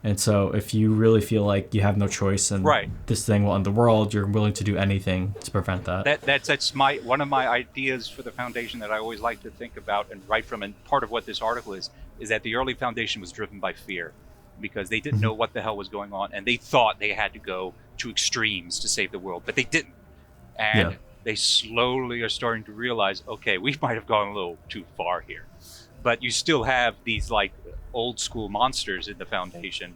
[SPEAKER 1] And so if you really feel like you have no choice and this thing will end the world, you're willing to do anything to prevent that.
[SPEAKER 3] That's one of my ideas for the Foundation that I always like to think about and write from. And part of what this article is that the early Foundation was driven by fear because they didn't know what the hell was going on. And they thought they had to go to extremes to save the world, but they didn't. And they slowly are starting to realize, okay, we might have gone a little too far here. But you still have these like old school monsters in the Foundation,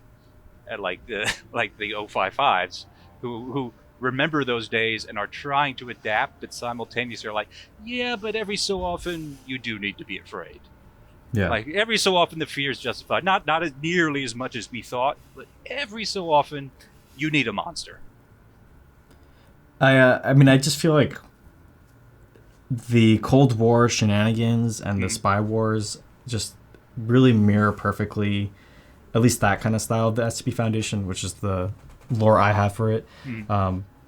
[SPEAKER 3] like the 055s, who remember those days and are trying to adapt, but simultaneously are like, yeah, but every so often you do need to be afraid.
[SPEAKER 1] Yeah.
[SPEAKER 3] Like every so often the fear is justified. Not as nearly as much as we thought, but every so often you need a monster.
[SPEAKER 1] I just feel like the Cold War shenanigans and the spy wars just really mirror perfectly, at least that kind of style of the SCP Foundation, which is the lore I have for it.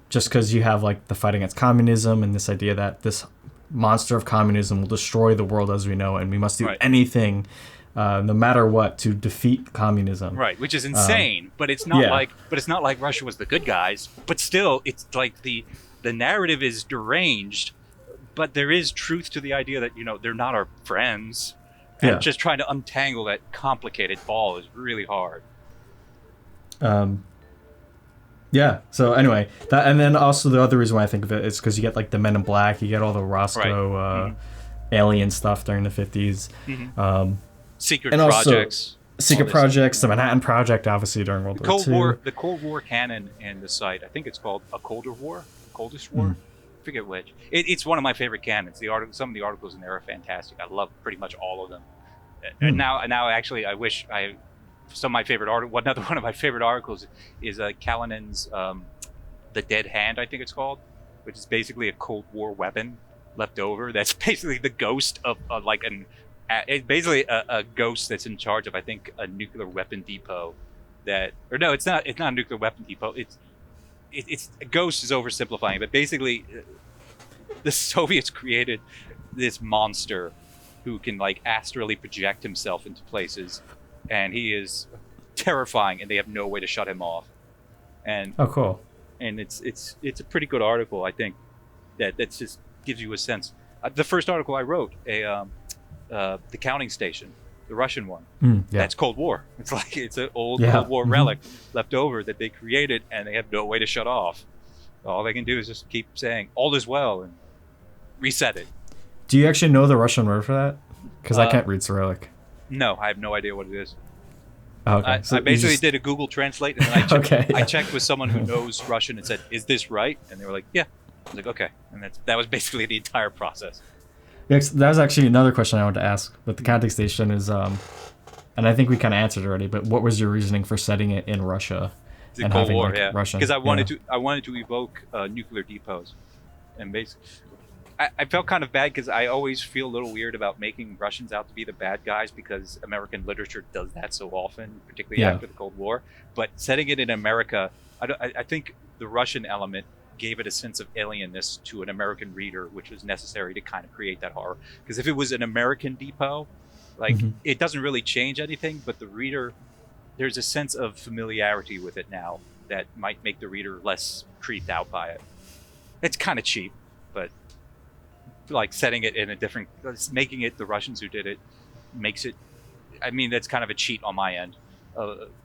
[SPEAKER 1] Just because you have like the fight against communism and this idea that this monster of communism will destroy the world as we know, and we must do anything, no matter what, to defeat communism.
[SPEAKER 3] Right, which is insane. But it's not like Russia was the good guys. But still, it's like the narrative is deranged. But there is truth to the idea that they're not our friends. And just trying to untangle that complicated ball is really hard.
[SPEAKER 1] Yeah. So anyway, and then also the other reason why I think of it is because you get like the Men in Black, you get all the Roscoe alien stuff during the 50s.
[SPEAKER 3] Secret projects.
[SPEAKER 1] Secret projects, the Manhattan Project, obviously during World War II.
[SPEAKER 3] The Cold War canon in the site, I think it's called A Colder War, Coldest War. I forget which. It's one of my favorite canons. Some of the articles in there are fantastic. I love pretty much all of them. And now actually, I wish some of my favorite article. Another one of my favorite articles is Kalinen's The Dead Hand, I think it's called, which is basically a Cold War weapon left over. That's basically the ghost of it's basically a ghost that's in charge of, I think, a nuclear weapon depot. It's not a nuclear weapon depot. It's a ghost is oversimplifying, but basically, the Soviets created this monster who can like astrally project himself into places, and he is terrifying, and they have no way to shut him off. And
[SPEAKER 1] cool.
[SPEAKER 3] And it's a pretty good article, I think. That just gives you a sense. The first article I wrote, the counting station, the Russian one, that's Cold War. It's like it's an old Cold War relic left over that they created, and they have no way to shut off. All they can do is just keep saying all is well and reset it.
[SPEAKER 1] Do you actually know the Russian word for that? Because I can't read Cyrillic.
[SPEAKER 3] No, I have no idea what it is.
[SPEAKER 1] Oh, okay.
[SPEAKER 3] I basically did a Google Translate, and then I checked with someone who knows Russian and said, "Is this right?" And they were like, "Yeah." I was like, "Okay," and that was basically the entire process.
[SPEAKER 1] Yeah, that was actually another question I wanted to ask. But the counting station is, and I think we kind of answered already. But what was your reasoning for setting it in Russia?
[SPEAKER 3] It's a Cold War, yeah. Because I wanted to evoke nuclear depots, and basically, I felt kind of bad because I always feel a little weird about making Russians out to be the bad guys because American literature does that so often, particularly after the Cold War. But setting it in America, I think the Russian element gave it a sense of alienness to an American reader, which was necessary to kind of create that horror. Because if it was an American depot, like it doesn't really change anything, but the reader, there's a sense of familiarity with it now that might make the reader less creeped out by it. It's kind of cheap, but like setting it in a different, making it the Russians who did it makes it, I mean, that's kind of a cheat on my end,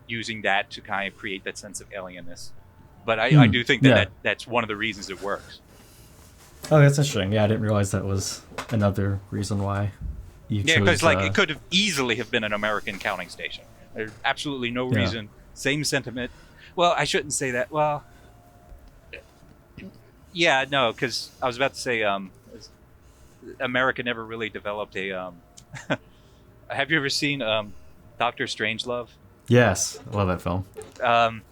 [SPEAKER 3] using that to kind of create that sense of alienness. But I do think that's one of the reasons it works.
[SPEAKER 1] Oh, that's interesting. Yeah, I didn't realize that was another reason why you chose.
[SPEAKER 3] Yeah, because like it could have easily have been an American counting station. There's absolutely no reason. Same sentiment. Well, I shouldn't say that. Well, yeah, no, because I was about to say America never really developed a. Have you ever seen Dr. Strangelove?
[SPEAKER 1] Yes, I love that film.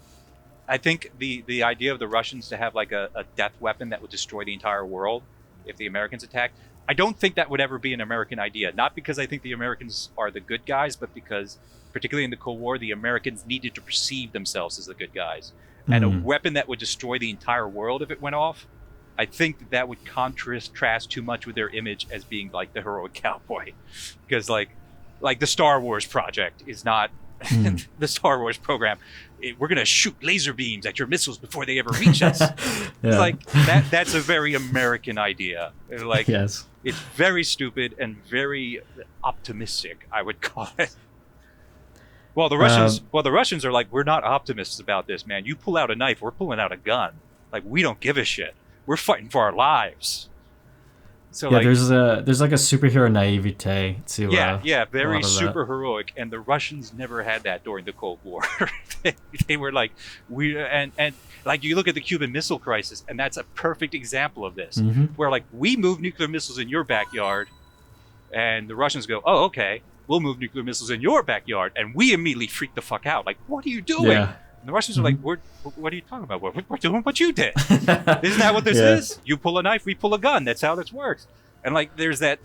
[SPEAKER 3] I think the idea of the Russians to have like a death weapon that would destroy the entire world if the Americans attacked, I don't think that would ever be an American idea. Not because I think the Americans are the good guys, but because, particularly in the Cold War, the Americans needed to perceive themselves as the good guys. And a weapon that would destroy the entire world if it went off, I think that would contrast too much with their image as being like the heroic cowboy. Because like the Star Wars project is not the Star Wars program. We're going to shoot laser beams at your missiles before they ever reach us. It's like that's a very American idea. Like it's very stupid and very optimistic, I would call it. Well, the Russians are like, we're not optimists about this, man. You pull out a knife, we're pulling out a gun. Like, we don't give a shit. We're fighting for our lives. So like,
[SPEAKER 1] there's like a superhero naivete to
[SPEAKER 3] very super heroic, and the Russians never had that during the Cold War. they were like and like you look at the Cuban Missile Crisis, and that's a perfect example of this, where like we move nuclear missiles in your backyard, and the Russians go, oh okay, we'll move nuclear missiles in your backyard, and we immediately freak the fuck out, like what are you doing? And the Russians are like, what are you talking about? We're doing what you did. Isn't that what this is? You pull a knife, we pull a gun. That's how this works. And like, there's that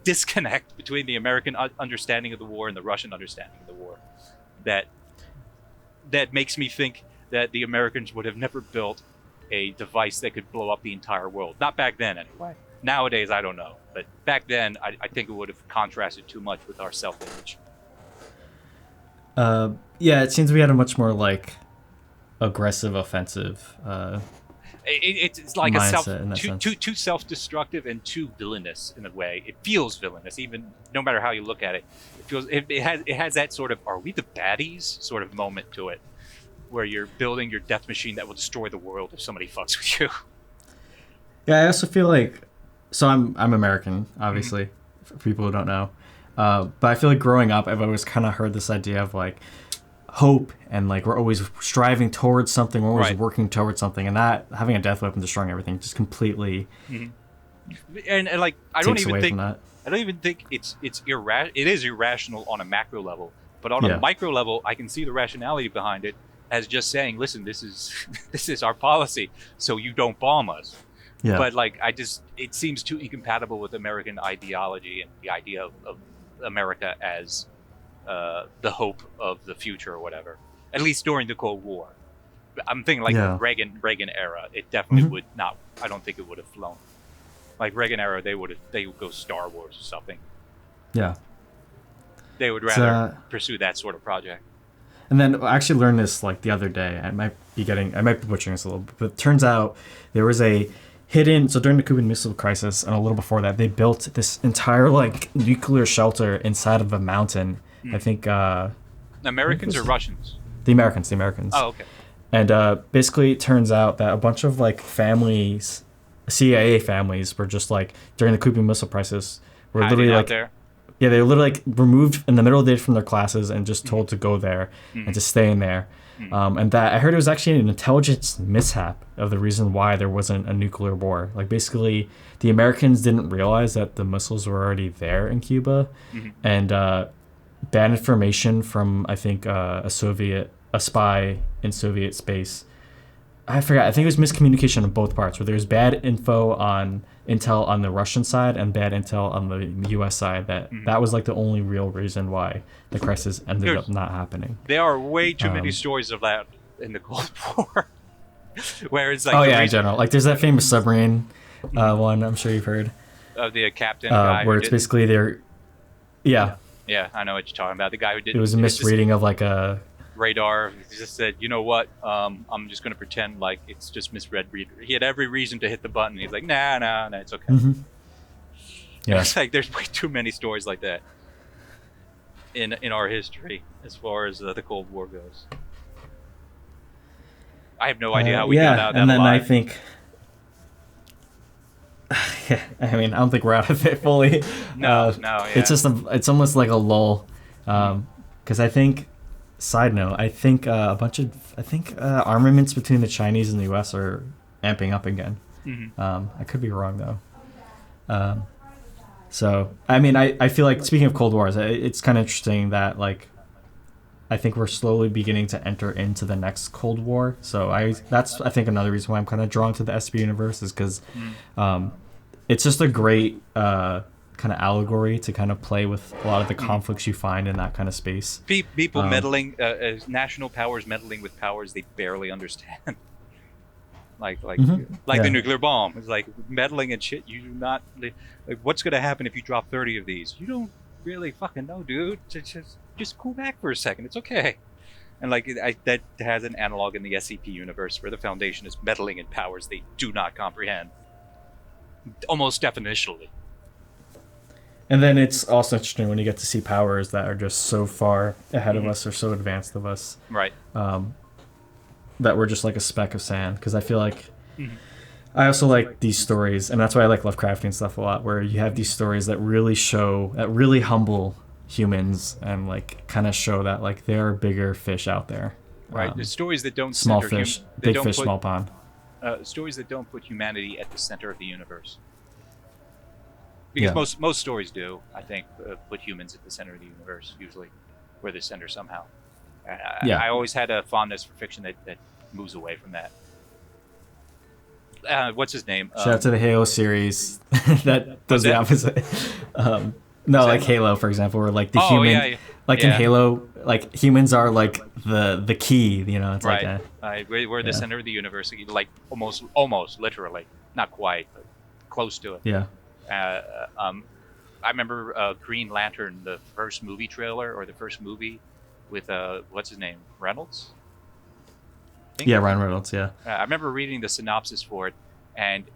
[SPEAKER 3] disconnect between the American understanding of the war and the Russian understanding of the war that makes me think that the Americans would have never built a device that could blow up the entire world. Not back then, anyway. Nowadays, I don't know. But back then, I think it would have contrasted too much with our self-image.
[SPEAKER 1] It seems we had a much more like aggressive, offensive.
[SPEAKER 3] It's like too self-destructive and too villainous in a way. It feels villainous, even no matter how you look at it. It feels it has that sort of "are we the baddies" sort of moment to it, where you're building your death machine that will destroy the world if somebody fucks with you.
[SPEAKER 1] Yeah, I also feel like I'm American, obviously, for people who don't know. But I feel like growing up, I've always kind of heard this idea of like hope and like we're always striving towards something, we're always working towards something, and that having a death weapon destroying everything just completely
[SPEAKER 3] and like I don't even think it is irrational on a macro level, but on a micro level I can see the rationality behind it as just saying, listen, this is our policy, so you don't bomb us. But like it seems too incompatible with American ideology and the idea of America as the hope of the future or whatever. At least during the Cold War, I'm thinking like the Reagan era. It definitely would not. I don't think it would have flown. Like Reagan era, they would go Star Wars or something. Yeah, they would rather pursue that sort of project.
[SPEAKER 1] And then I actually learned this like the other day. I might be butchering this a little bit, but it turns out there was a hidden. So during the Cuban Missile Crisis and a little before that, they built this entire like nuclear shelter inside of a mountain. I think
[SPEAKER 3] Americans or Russians?
[SPEAKER 1] The Americans.
[SPEAKER 3] Oh, okay.
[SPEAKER 1] And basically, it turns out that a bunch of like families, CIA families, were just like during the Cuban Missile Crisis, were literally like Yeah, they were literally like removed in the middle of the day from their classes and just told to go there and to stay in there. And that I heard it was actually an intelligence mishap of the reason why there wasn't a nuclear war. Like basically, the Americans didn't realize that the missiles were already there in Cuba, and bad information from I think a spy in Soviet space. I forgot. I think it was miscommunication on both parts, where there was bad intel on the Russian side and bad intel on the U.S. side. That was like the only real reason why the crisis ended up not happening.
[SPEAKER 3] There are way too many stories of that in the Cold War, where it's like
[SPEAKER 1] in general, like there's that famous submarine one. I'm sure you've heard
[SPEAKER 3] of the captain guy
[SPEAKER 1] where it's basically they're
[SPEAKER 3] yeah, I know what you're talking about. The guy who did
[SPEAKER 1] it was a misreading of like a
[SPEAKER 3] radar. He just said, you know what, I'm just going to pretend like it's just misread. He had every reason to hit the button. He's like, nah, it's okay.
[SPEAKER 1] Yeah,
[SPEAKER 3] it's like there's way too many stories like that in our history as far as the Cold War goes. I have no idea how we got out of that
[SPEAKER 1] and then
[SPEAKER 3] alive.
[SPEAKER 1] I think I mean, I don't think we're out of it fully.
[SPEAKER 3] No.
[SPEAKER 1] It's just it's almost like a lull, because I think. Side note: I think armaments between the Chinese and the U.S. are amping up again. I could be wrong though. So I mean, I feel like speaking of Cold Wars, it's kind of interesting that like I think we're slowly beginning to enter into the next Cold War. So that's I think another reason why I'm kind of drawn to the SCP universe is because it's just a great kind of allegory to kind of play with a lot of the conflicts you find in that kind of space.
[SPEAKER 3] People meddling, national powers meddling with powers they barely understand. like the nuclear bomb. It's like meddling and shit. You do not. Like, what's going to happen if you drop 30 of these? You don't really fucking know, dude. Just cool back for a second. It's okay. And like that has an analog in the SCP universe where the Foundation is meddling in powers they do not comprehend, almost definitionally.
[SPEAKER 1] And then it's also interesting when you get to see powers that are just so far ahead of us or so advanced of us.
[SPEAKER 3] Right.
[SPEAKER 1] That we're just like a speck of sand. Because I feel like I also like these stories, and that's why I like Lovecraftian stuff a lot, where you have these stories that really humble humans and like kind of show that like there are bigger fish out there.
[SPEAKER 3] Right. The stories that don't
[SPEAKER 1] small fish, big fish, small pond.
[SPEAKER 3] Stories that don't put humanity at the center of the universe. Because most stories do, I think, put humans at the center of the universe, usually. We're the center somehow. I always had a fondness for fiction that moves away from that. What's his name?
[SPEAKER 1] Shout out to the Halo series. that does the opposite. Like Halo, for example, where like the human... in Halo, like humans are like the key, you know? It's
[SPEAKER 3] right. We're the center of the universe, like almost, literally. Not quite, but close to it.
[SPEAKER 1] Yeah.
[SPEAKER 3] I remember Green Lantern, the first movie trailer or the first movie with what's his name, Reynolds?
[SPEAKER 1] Yeah, Ryan Reynolds. Yeah.
[SPEAKER 3] I remember reading the synopsis for it, and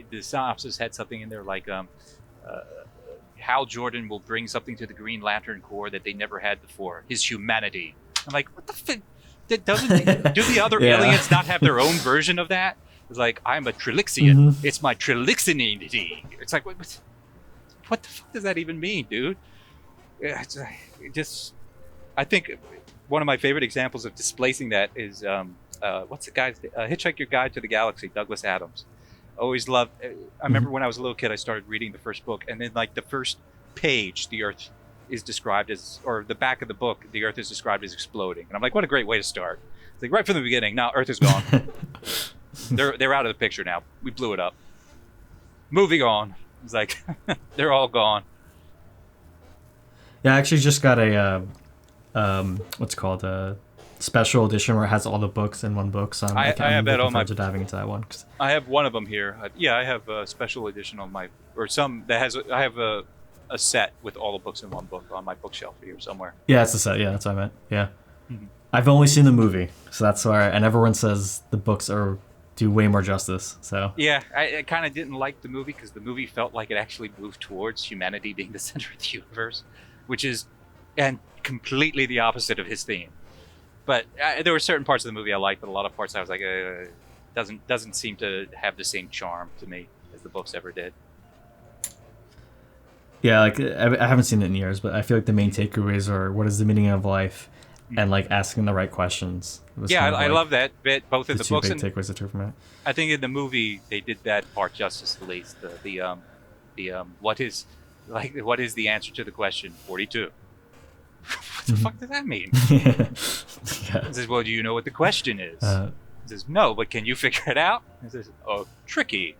[SPEAKER 3] the synopsis had something in there like Hal Jordan will bring something to the Green Lantern Corps that they never had before: his humanity. I'm like, what the fuck? Do the other aliens not have their own version of that? It's like, I'm a Trilixian. It's my Trilixianity. It's like, what the fuck does that even mean, dude? I think one of my favorite examples of displacing that is, what's the guy's Hitchhiker's Guide to the Galaxy, Douglas Adams. Always loved, I remember when I was a little kid, I started reading the first book, and then like the first page, the Earth is described as, or the back of the book, the Earth is described as exploding. And I'm like, what a great way to start. It's like right from the beginning, now Earth is gone. They're out of the picture now. We blew it up. Moving on. It's like they're all gone.
[SPEAKER 1] Yeah, I actually just got a what's it called, a special edition where it has all the books in one book. So I have that on my. Diving into that one.
[SPEAKER 3] I have one of them here. I have a special edition on my, or some that has. I have a set with all the books in one book on my bookshelf here somewhere.
[SPEAKER 1] Yeah, it's a set. Yeah, that's what I meant. Yeah. I've only seen the movie, so that's why. And everyone says the books do way more justice. So
[SPEAKER 3] yeah, I kind of didn't like the movie because the movie felt like it actually moved towards humanity being the center of the universe, which is and completely the opposite of his theme. But there were certain parts of the movie I liked, but a lot of parts I was like, doesn't seem to have the same charm to me as the books ever did.
[SPEAKER 1] Yeah, like I haven't seen it in years, but I feel like the main takeaways are what is the meaning of life, and like asking the right questions.
[SPEAKER 3] Yeah, I love that bit both in the
[SPEAKER 1] two
[SPEAKER 3] books
[SPEAKER 1] big
[SPEAKER 3] and
[SPEAKER 1] takeaways I took from it.
[SPEAKER 3] I think in the movie they did that part justice at least. What is the answer to the question 42? What the fuck does that mean?
[SPEAKER 1] Yeah.
[SPEAKER 3] He says, well, do you know what the question is? He says, no, but can you figure it out? He says, oh, tricky.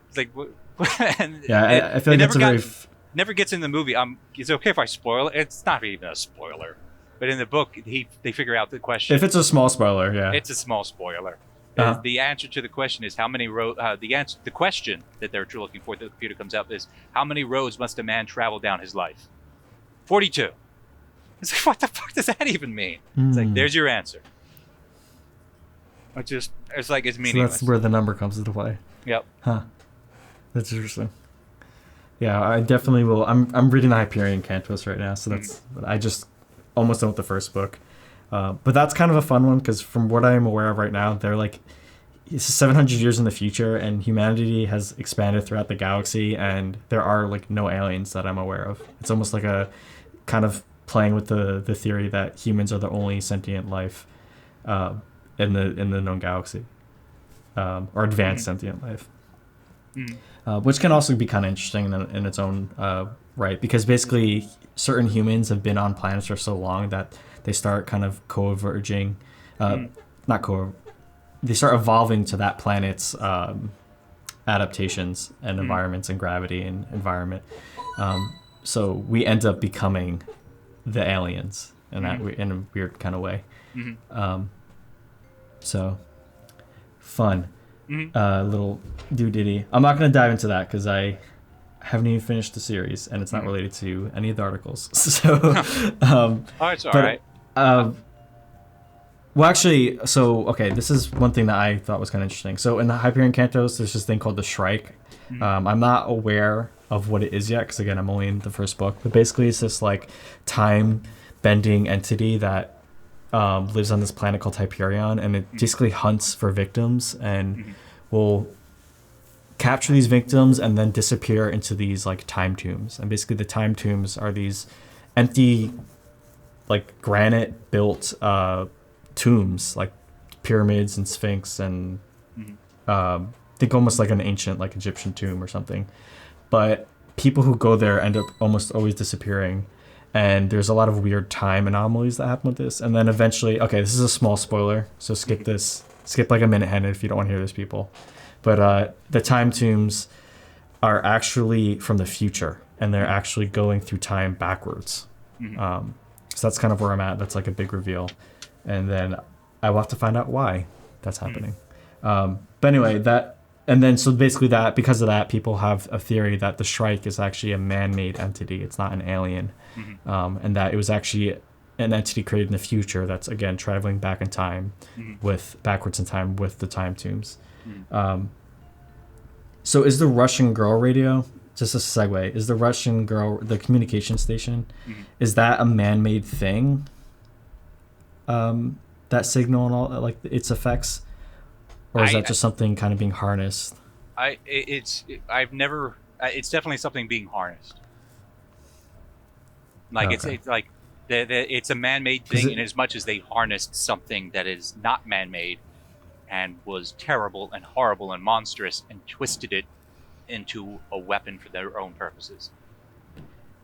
[SPEAKER 3] It's like, and
[SPEAKER 1] yeah, I feel like that's a very
[SPEAKER 3] never gets in the movie. Is it okay if I spoil it? It's not even a spoiler. But in the book, they figure out the question.
[SPEAKER 1] If it's a small spoiler, yeah.
[SPEAKER 3] It's a small spoiler.
[SPEAKER 1] Uh-huh.
[SPEAKER 3] The answer to the question is how many roads. The question that they're looking for, the computer comes up, is how many roads must a man travel down his life? 42. It's like, what the fuck does that even mean? It's like, there's your answer. It's like it's meaningless.
[SPEAKER 1] So that's where the number comes into play.
[SPEAKER 3] Yep.
[SPEAKER 1] Huh. That's interesting. Yeah, I definitely will. I'm reading the Hyperion Cantos right now, so that's I just almost done with the first book. But that's kind of a fun one because from what I'm aware of right now, they're like it's 700 years in the future, and humanity has expanded throughout the galaxy, and there are like no aliens that I'm aware of. It's almost like a kind of playing with the theory that humans are the only sentient life in the known galaxy, or advanced sentient life. Which can also be kind of interesting in its own right, because basically certain humans have been on planets for so long that they start kind of they start evolving to that planet's adaptations and environments and gravity and environment. So we end up becoming the aliens in a weird kind of way. So fun. Little doodiddy. I'm not going to dive into that because I haven't even finished the series and it's not related to any of the articles. So,
[SPEAKER 3] it's all right.
[SPEAKER 1] Well, actually, okay, this is one thing that I thought was kind of interesting. So in the Hyperion Cantos, there's this thing called the Shrike. I'm not aware of what it is yet because, again, I'm only in the first book. But basically, it's this like time-bending entity that lives on this planet called Hyperion, and it basically hunts for victims and will capture these victims and then disappear into these like time tombs. And basically, the time tombs are these empty, like granite-built tombs, like pyramids and sphinx and think almost like an ancient like Egyptian tomb or something. But people who go there end up almost always disappearing, and there's a lot of weird time anomalies that happen with this. And then eventually, okay, this is a small spoiler, so skip like a minute ahead if you don't want to hear this, people. But the time tombs are actually from the future, and they're actually going through time backwards. So that's kind of where I'm at. That's like a big reveal. And then I will have to find out why that's happening. But anyway, because of that, people have a theory that the Shrike is actually a man-made entity. It's not an alien. And that it was actually an entity created in the future that's, again, traveling back in time backwards in time with the time tombs. So is the Russian girl radio, just a segue, is the Russian girl, the communication station, is that a man-made thing? That signal and all, like its effects, or is that just something kind of being harnessed?
[SPEAKER 3] It's definitely something being harnessed. Like
[SPEAKER 1] Okay.
[SPEAKER 3] It's a man-made thing in as much as they harnessed something that is not man-made and was terrible and horrible and monstrous and twisted it into a weapon for their own purposes.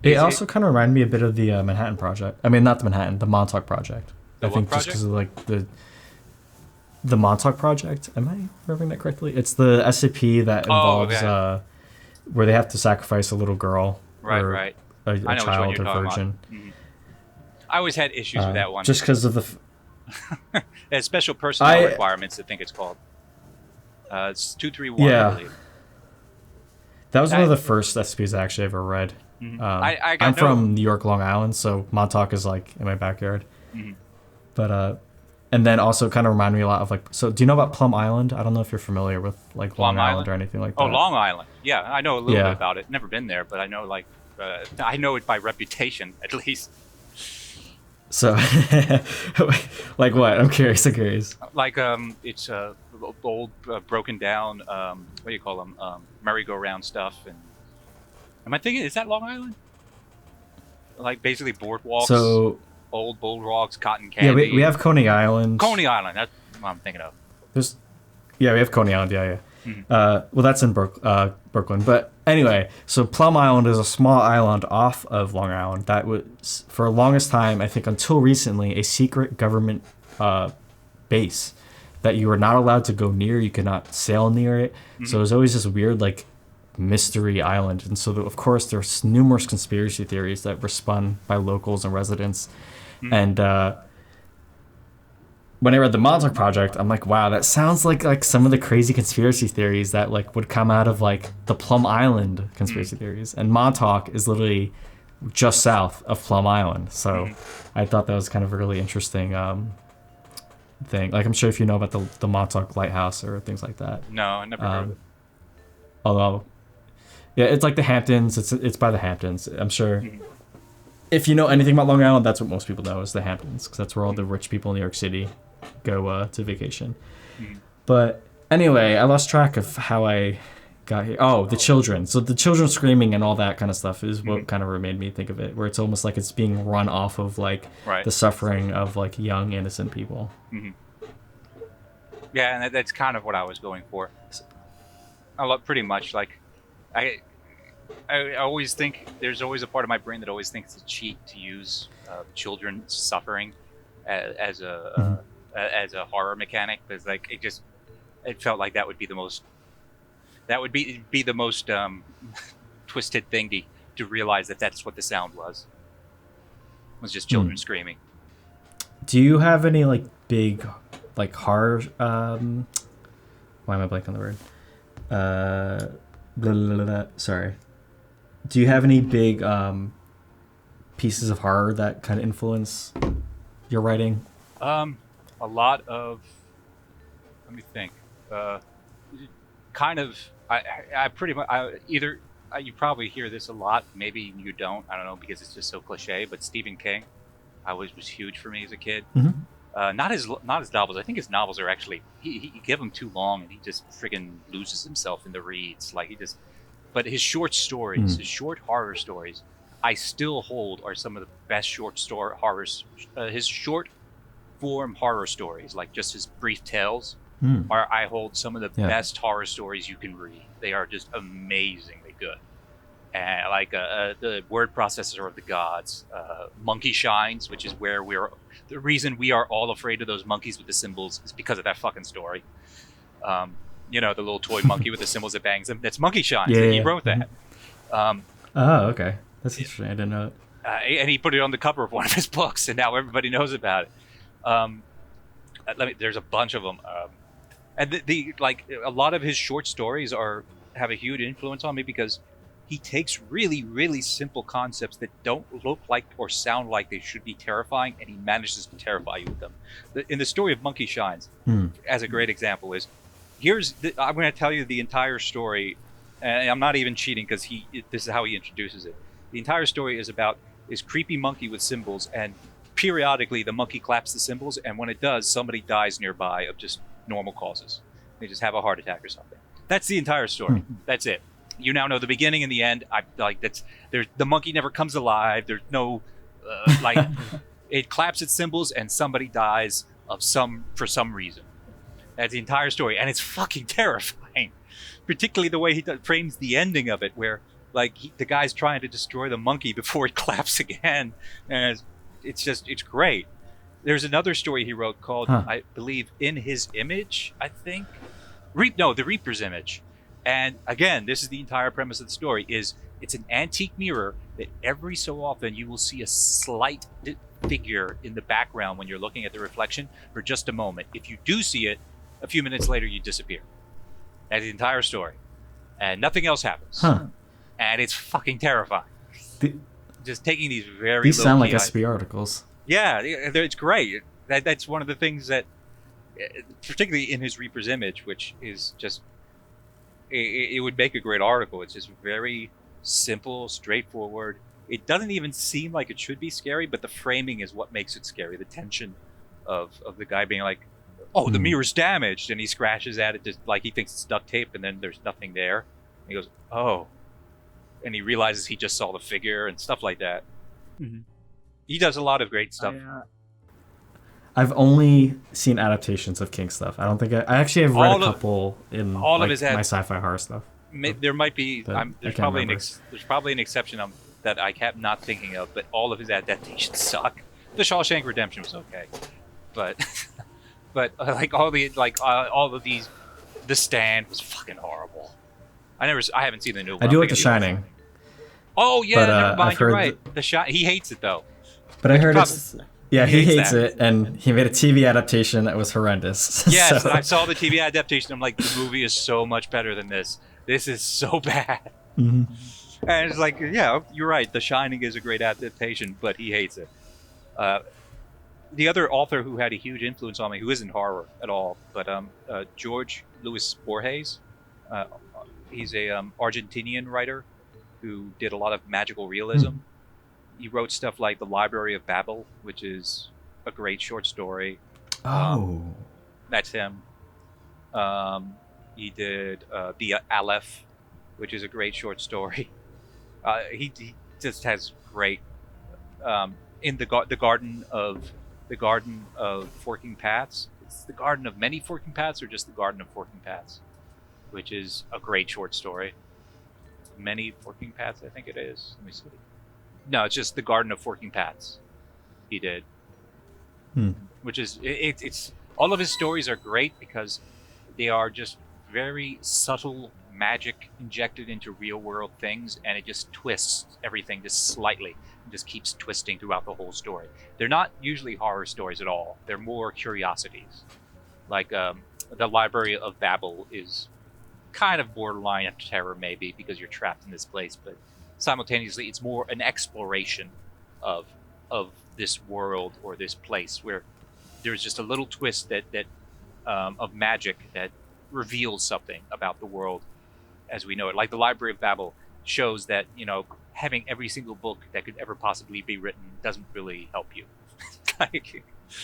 [SPEAKER 1] It also kind of reminded me a bit of the Manhattan Project. I mean, not the Manhattan, the Montauk Project. I think just because of like the Montauk Project. Am I remembering that correctly? It's the SCP that involves where they have to sacrifice a little girl,
[SPEAKER 3] right.
[SPEAKER 1] A child, a virgin.
[SPEAKER 3] I always had issues with that one.
[SPEAKER 1] Just because of the
[SPEAKER 3] There's special personnel requirements, I think it's called. It's 231, I believe.
[SPEAKER 1] That was one of the first SCPs I actually ever read. I'm from New York, Long Island, so Montauk is like in my backyard. But and then also kind of remind me a lot of like. So do you know about Plum Island? I don't know if you're familiar with like Long Island or anything like that.
[SPEAKER 3] Oh, Long Island. Yeah, I know a little bit about it. Never been there, but I know like I know it by reputation at least.
[SPEAKER 1] So, like what? I'm curious.
[SPEAKER 3] Like it's old broken down. What do you call them? Merry-go-round stuff, and Am I thinking? Is that Long Island? Like basically boardwalks,
[SPEAKER 1] So
[SPEAKER 3] old boardwalks, cotton candy.
[SPEAKER 1] yeah, we have Coney Island.
[SPEAKER 3] Coney Island. That's what I'm thinking of.
[SPEAKER 1] There's yeah, we have Coney Island. Yeah.
[SPEAKER 3] Mhm.
[SPEAKER 1] Well, that's in Brooklyn. But anyway, so Plum Island is a small island off of Long Island that was, for the longest time, I think until recently, a secret government base that you were not allowed to go near. You could not sail near it. So it was always this weird, like, mystery island. And so, of course, there's numerous conspiracy theories that were spun by locals and residents. And when I read the Montauk Project, I'm like, wow, that sounds like some of the crazy conspiracy theories that like would come out of like the Plum Island conspiracy theories. And Montauk is literally just south of Plum Island. So I thought that was kind of a really interesting thing. Like, I'm sure if you know about the Montauk Lighthouse or things like that.
[SPEAKER 3] No, I never heard of it.
[SPEAKER 1] Although, yeah, it's like the Hamptons. It's by the Hamptons. I'm sure. If you know anything about Long Island, that's what most people know is the Hamptons, because that's where all the rich people in New York City go to vacation. But anyway, I lost track of how I got here. Oh, the children. So the children screaming and all that kind of stuff is what kind of made me think of it, where it's almost like it's being run off of like the suffering of like young innocent people.
[SPEAKER 3] Yeah, and that's kind of what I was going for. Pretty much like I always think there's always a part of my brain that always thinks it's a cheat to use children's suffering as a horror mechanic, because like it felt like that would be the most twisted thing to realize that that's what the sound was just children screaming.
[SPEAKER 1] Do you have any like big like horror why am I blanking on the word? Sorry. Do you have any big pieces of horror that kind of influence your writing?
[SPEAKER 3] A lot of, let me think. Kind of, I pretty much you probably hear this a lot. Maybe you don't. I don't know, because it's just so cliche. But Stephen King, was huge for me as a kid. Not his novels. I think his novels are actually he give them too long, and he just friggin' loses himself in the reads. Like but his short stories, his short horror stories, I still hold are some of the best short story horrors. His short form horror stories, like just his brief tales, I hold some of the best horror stories you can read. They are just amazingly good. And like the Word Processor of the Gods, Monkey Shines, which is where the reason we are all afraid of those monkeys with the symbols is because of that fucking story. You know, the little toy monkey with the symbols that bangs them. That's Monkey Shines. Yeah, he wrote that.
[SPEAKER 1] Oh, okay. That's interesting. I didn't know it.
[SPEAKER 3] And he put it on the cover of one of his books, and now everybody knows about it. There's a bunch of them. And a lot of his short stories have a huge influence on me, because he takes really, really simple concepts that don't look like or sound like they should be terrifying, and he manages to terrify you with them. In the story of Monkey Shines, as a great example, I'm going to tell you the entire story, and I'm not even cheating, because this is how he introduces it. The entire story is about this creepy monkey with symbols, and periodically the monkey claps the symbols, and when it does, somebody dies nearby of just normal causes. They just have a heart attack or something. That's the entire story. That's it. You now know the beginning and the end. The monkey never comes alive. There's no it claps its symbols and somebody dies for some reason. That's the entire story, and it's fucking terrifying. Particularly the way he frames the ending of it, where the guy's trying to destroy the monkey before it claps again, and it's great. There's another story he wrote called, I believe, In His Image, I think. The Reaper's Image. And again, this is the entire premise of the story, it's an antique mirror that every so often you will see a slight figure in the background when you're looking at the reflection for just a moment. If you do see it, a few minutes later you disappear. That's the entire story. And nothing else happens. And it's fucking terrifying. Just taking these
[SPEAKER 1] These sound like SP articles.
[SPEAKER 3] Yeah, it's great. That's one of the things that, particularly in his Reaper's Image, which is just, it would make a great article. It's just very simple, straightforward. It doesn't even seem like it should be scary, but the framing is what makes it scary. The tension of the guy being like, oh, the mirror's damaged, and he scratches at it just like he thinks it's duct tape, and then there's nothing there. And he goes, oh, and he realizes he just saw the figure and stuff like that. Mm-hmm. He does a lot of great stuff.
[SPEAKER 1] I've only seen adaptations of King stuff. I don't think I actually have read a couple in all of his my sci-fi horror stuff.
[SPEAKER 3] There might be there's probably an exception that I kept not thinking of, but all of his adaptations suck. The Shawshank Redemption was okay, but all of these, The Stand was fucking horrible. I haven't seen the new one.
[SPEAKER 1] I do like The Shining.
[SPEAKER 3] Oh yeah, never mind. You're right. He hates it though.
[SPEAKER 1] But I heard he hates it, and he made a TV adaptation that was horrendous.
[SPEAKER 3] Yes, I saw the TV adaptation. I'm like, the movie is so much better than this. This is so bad.
[SPEAKER 1] Mm-hmm.
[SPEAKER 3] And it's like, yeah, you're right. The Shining is a great adaptation, but he hates it. The other author who had a huge influence on me, who isn't horror at all, but George Luis Borges. He's a Argentinian writer who did a lot of magical realism. He wrote stuff like The Library of Babel, which is a great short story. That's him. He did The Aleph, which is a great short story. He just has great in the garden of forking paths. It's the garden of many forking paths, or just the garden of forking paths, which is a great short story. Many forking paths, I think it is. Let me see. No, it's just the Garden of Forking Paths. He did, which is it's all of his stories are great because they are just very subtle magic injected into real world things, and it just twists everything just slightly and just keeps twisting throughout the whole story. They're not usually horror stories at all. They're more curiosities. Like the Library of Babel is kind of borderline of terror, maybe, because you're trapped in this place, but simultaneously it's more an exploration of this world or this place where there's just a little twist that of magic that reveals something about the world as we know it. Like the Library of Babel shows that, having every single book that could ever possibly be written doesn't really help you.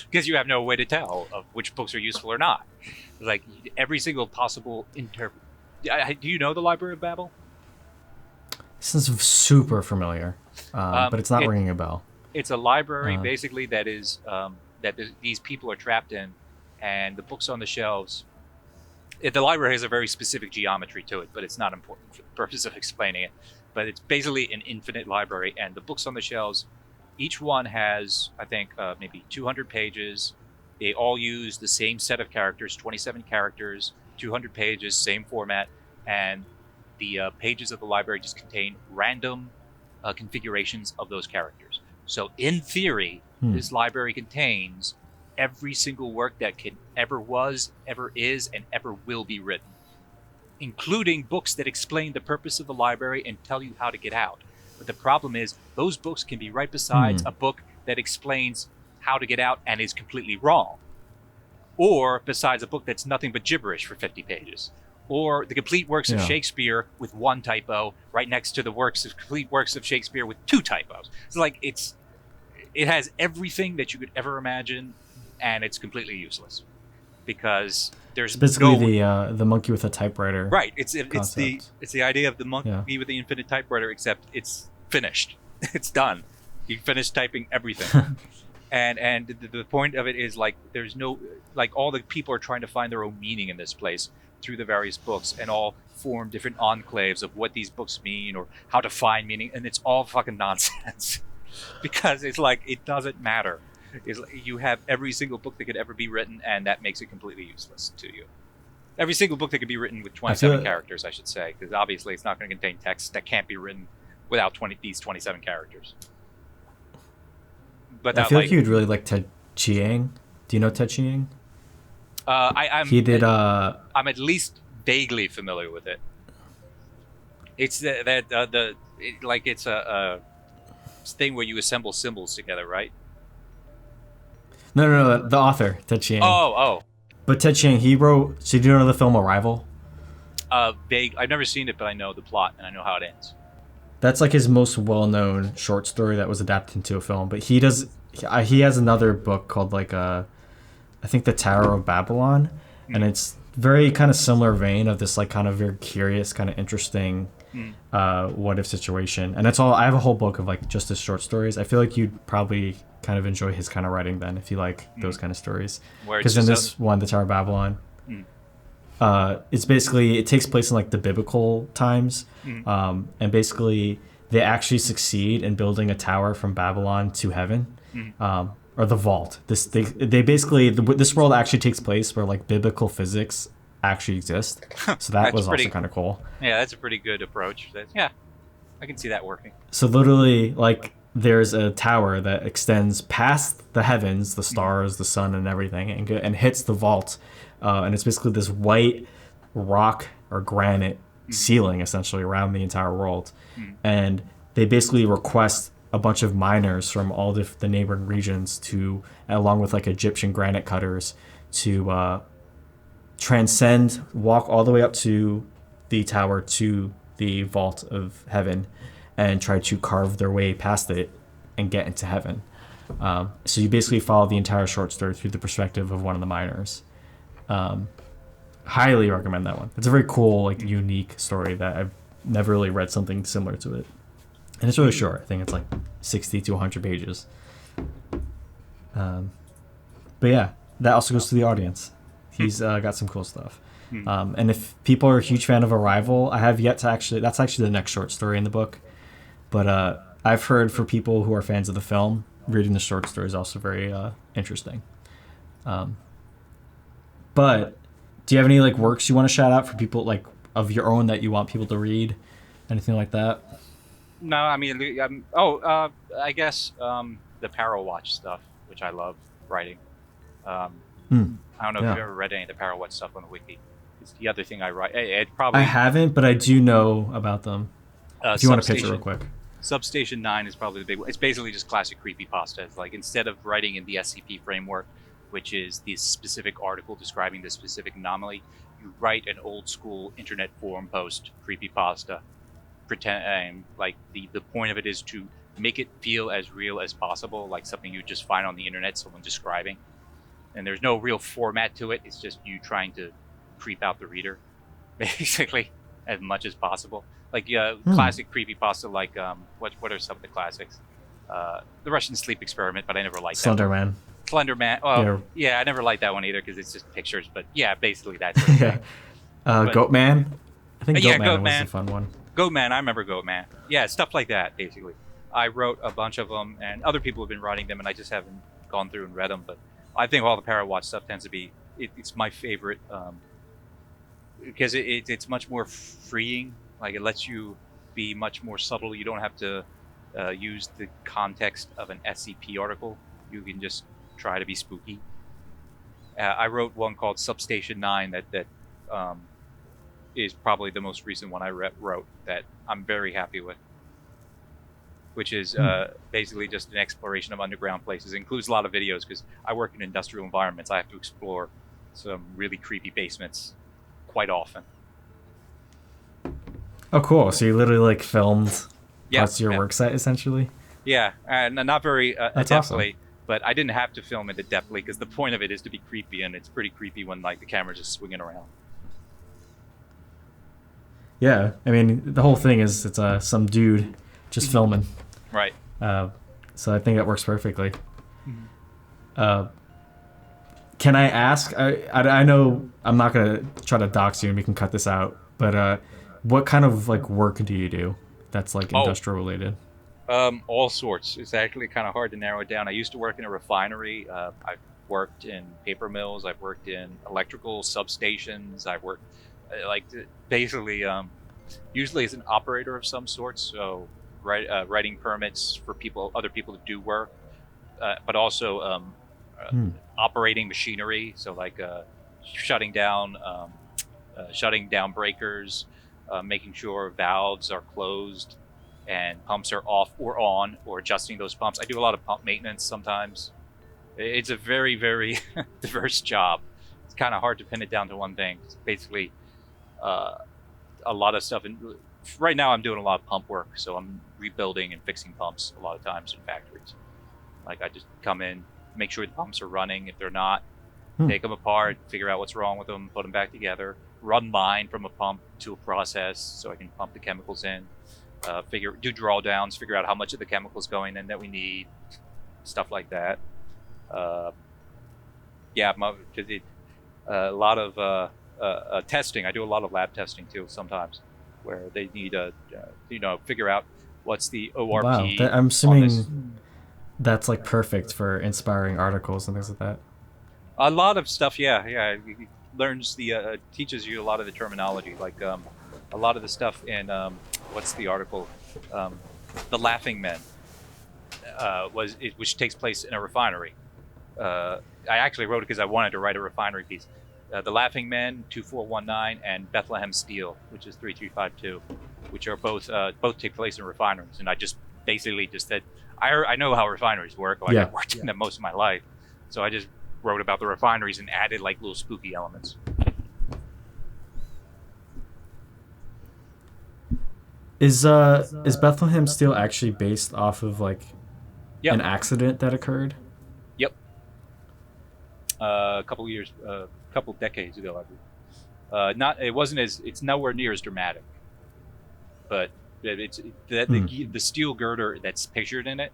[SPEAKER 3] Because you have no way to tell of which books are useful or not. Like every single possible do you know the Library of Babel?
[SPEAKER 1] This is super familiar, but it's not ringing a bell.
[SPEAKER 3] It's a library basically that is these people are trapped in, and the books on the shelves. The library has a very specific geometry to it, but it's not important for the purpose of explaining it. But it's basically an infinite library, and the books on the shelves, each one has, I think, maybe 200 pages. They all use the same set of characters, 27 characters, 200 pages, same format, and the pages of the library just contain random configurations of those characters. So in theory, this library contains every single work that ever was, ever is, and ever will be written, including books that explain the purpose of the library and tell you how to get out. But the problem is, those books can be right beside a book that explains how to get out and is completely wrong. Or besides a book that's nothing but gibberish for 50 pages. Or the complete works of Shakespeare with one typo right next to the complete works of Shakespeare with 2 typos. It's like it has everything that you could ever imagine, and it's completely useless because there's
[SPEAKER 1] basically the monkey with a typewriter.
[SPEAKER 3] Right. It's the idea of the monkey with the infinite typewriter, except it's finished. It's done. You finished typing everything. And the point of it is like there's no all the people are trying to find their own meaning in this place through the various books, and all form different enclaves of what these books mean or how to find meaning, and it's all fucking nonsense because it's like it doesn't matter. It's like you have every single book that could ever be written, and that makes it completely useless to you. Every single book that could be written with 27 characters, I should say, because obviously it's not going to contain text that can't be written without these 27 characters. But
[SPEAKER 1] I feel like you would really like Ted Chiang. Do you know Ted Chiang?
[SPEAKER 3] I'm at least vaguely familiar with it. It's it's a thing where you assemble symbols together, right?
[SPEAKER 1] No, the author, Ted Chiang.
[SPEAKER 3] Oh.
[SPEAKER 1] But Ted Chiang, he wrote. So do you know the film Arrival?
[SPEAKER 3] Vague. I've never seen it, but I know the plot and I know how it ends.
[SPEAKER 1] That's like his most well-known short story that was adapted into a film. But he has another book called I think The Tower of Babylon, and it's very kind of similar vein of this kind of very curious, kind of interesting what if situation. And that's all. I have a whole book of like just his short stories. I feel like you'd probably kind of enjoy his kind of writing then if you like those kind of stories. Because in this one, the Tower of Babylon, it's basically, it takes place in like the biblical times, and basically they actually succeed in building a tower from Babylon to heaven, or the vault. They basically, this world actually takes place where like biblical physics actually exist. So that was also kind of cool.
[SPEAKER 3] Yeah, that's a pretty good approach. Yeah, I can see that working.
[SPEAKER 1] So literally, like, there's a tower that extends past the heavens, the stars, the sun, and everything, and hits the vault. And it's basically this white rock or granite ceiling, essentially, around the entire world. And they basically request a bunch of miners from all the neighboring regions to, along with like Egyptian granite cutters, to transcend, walk all the way up to the tower, to the vault of heaven, and try to carve their way past it and get into heaven. So you basically follow the entire short story through the perspective of one of the miners. Highly recommend that one. It's a very cool, like, unique story that I've never really read something similar to it. And it's really short. I think it's like 60 to 100 pages. But yeah, that also goes to the audience. He's got some cool stuff. And if people are a huge fan of Arrival, I have yet to actually, that's actually the next short story in the book. But I've heard for people who are fans of the film, reading the short story is also very interesting. But do you have any like works you want to shout out for people, like of your own, that you want people to read? Anything like that?
[SPEAKER 3] No, I mean, I guess the Parrow Watch stuff, which I love writing. I don't know if you've ever read any of the Parrow Watch stuff on the wiki. It's the other thing I write. I
[SPEAKER 1] haven't, but I do know about them. If you want to pitch it real quick.
[SPEAKER 3] Substation 9 is probably the big one. It's basically just classic creepypasta. It's like, instead of writing in the SCP framework, which is the specific article describing the specific anomaly, you write an old school internet forum post creepypasta. Pretend like the point of it is to make it feel as real as possible, like something you just find on the internet, someone describing. And there's no real format to it. It's just you trying to creep out the reader, basically, as much as possible. Like classic creepypasta, like what are some of the classics? The Russian sleep experiment, but I never liked that. Slenderman. Oh, yeah, I never liked that one either because it's just pictures. But yeah, basically that's it.
[SPEAKER 1] Goatman. I think Goatman was a fun one.
[SPEAKER 3] Goatman, I remember Goatman. Yeah, stuff like that, basically. I wrote a bunch of them, and other people have been writing them, and I just haven't gone through and read them. But I think all the Parrow Watch stuff tends to be, it's my favorite, because it's much more freeing. Like, it lets you be much more subtle. You don't have to use the context of an SCP article. You can just try to be spooky. I wrote one called Substation 9 that is probably the most recent one I wrote that I'm very happy with, which is basically just an exploration of underground places. It includes a lot of videos because I work in industrial environments. I have to explore some really creepy basements quite often.
[SPEAKER 1] Oh, cool. So you literally like filmed parts of your work site, essentially?
[SPEAKER 3] Yeah, and not very
[SPEAKER 1] That's
[SPEAKER 3] adeptly,
[SPEAKER 1] awesome.
[SPEAKER 3] but I didn't have to film it adeptly because the point of it is to be creepy, and it's pretty creepy when like the camera's just swinging around.
[SPEAKER 1] Yeah, I mean, the whole thing is it's some dude just filming.
[SPEAKER 3] Right.
[SPEAKER 1] So I think that works perfectly. Can I ask, I know I'm not going to try to dox you and we can cut this out, but what kind of like work do you do that's like industrial related?
[SPEAKER 3] All sorts. It's actually kind of hard to narrow it down. I used to work in a refinery. I've worked in paper mills. I've worked in electrical substations. I've worked basically usually as an operator of some sort. So writing permits for other people to do work, but also operating machinery. So like shutting down breakers, making sure valves are closed and pumps are off or on, or adjusting those pumps. I do a lot of pump maintenance sometimes. It's a very, very diverse job. It's kind of hard to pin it down to one thing. It's basically a lot of stuff. And right now I'm doing a lot of pump work, so I'm rebuilding and fixing pumps a lot of times in factories. Like, I just come in, make sure the pumps are running. If they're not, take them apart, figure out what's wrong with them, put them back together. run line from a pump to a process so I can pump the chemicals in, do drawdowns, figure out how much of the chemicals going in that we need, stuff like that. A lot of testing. I do a lot of lab testing too sometimes, where they need to figure out what's the ORP.
[SPEAKER 1] Wow, I'm assuming that's like perfect for inspiring articles and things like that.
[SPEAKER 3] A lot of stuff, yeah. It learns teaches you a lot of the terminology, like a lot of the stuff in what's the article, The Laughing Men, which takes place in a refinery. I actually wrote it because I wanted to write a refinery piece. The Laughing Men, 2419, and Bethlehem Steel, which is 3352, which are both take place in refineries. And I just basically just said, I know how refineries work. Like, I've worked in them most of my life, so I just wrote about the refineries and added like little spooky elements.
[SPEAKER 1] Is Bethlehem Steel actually based off of like an accident that occurred?
[SPEAKER 3] Yep. A couple decades ago, I believe. It's nowhere near as dramatic, but the steel girder that's pictured in it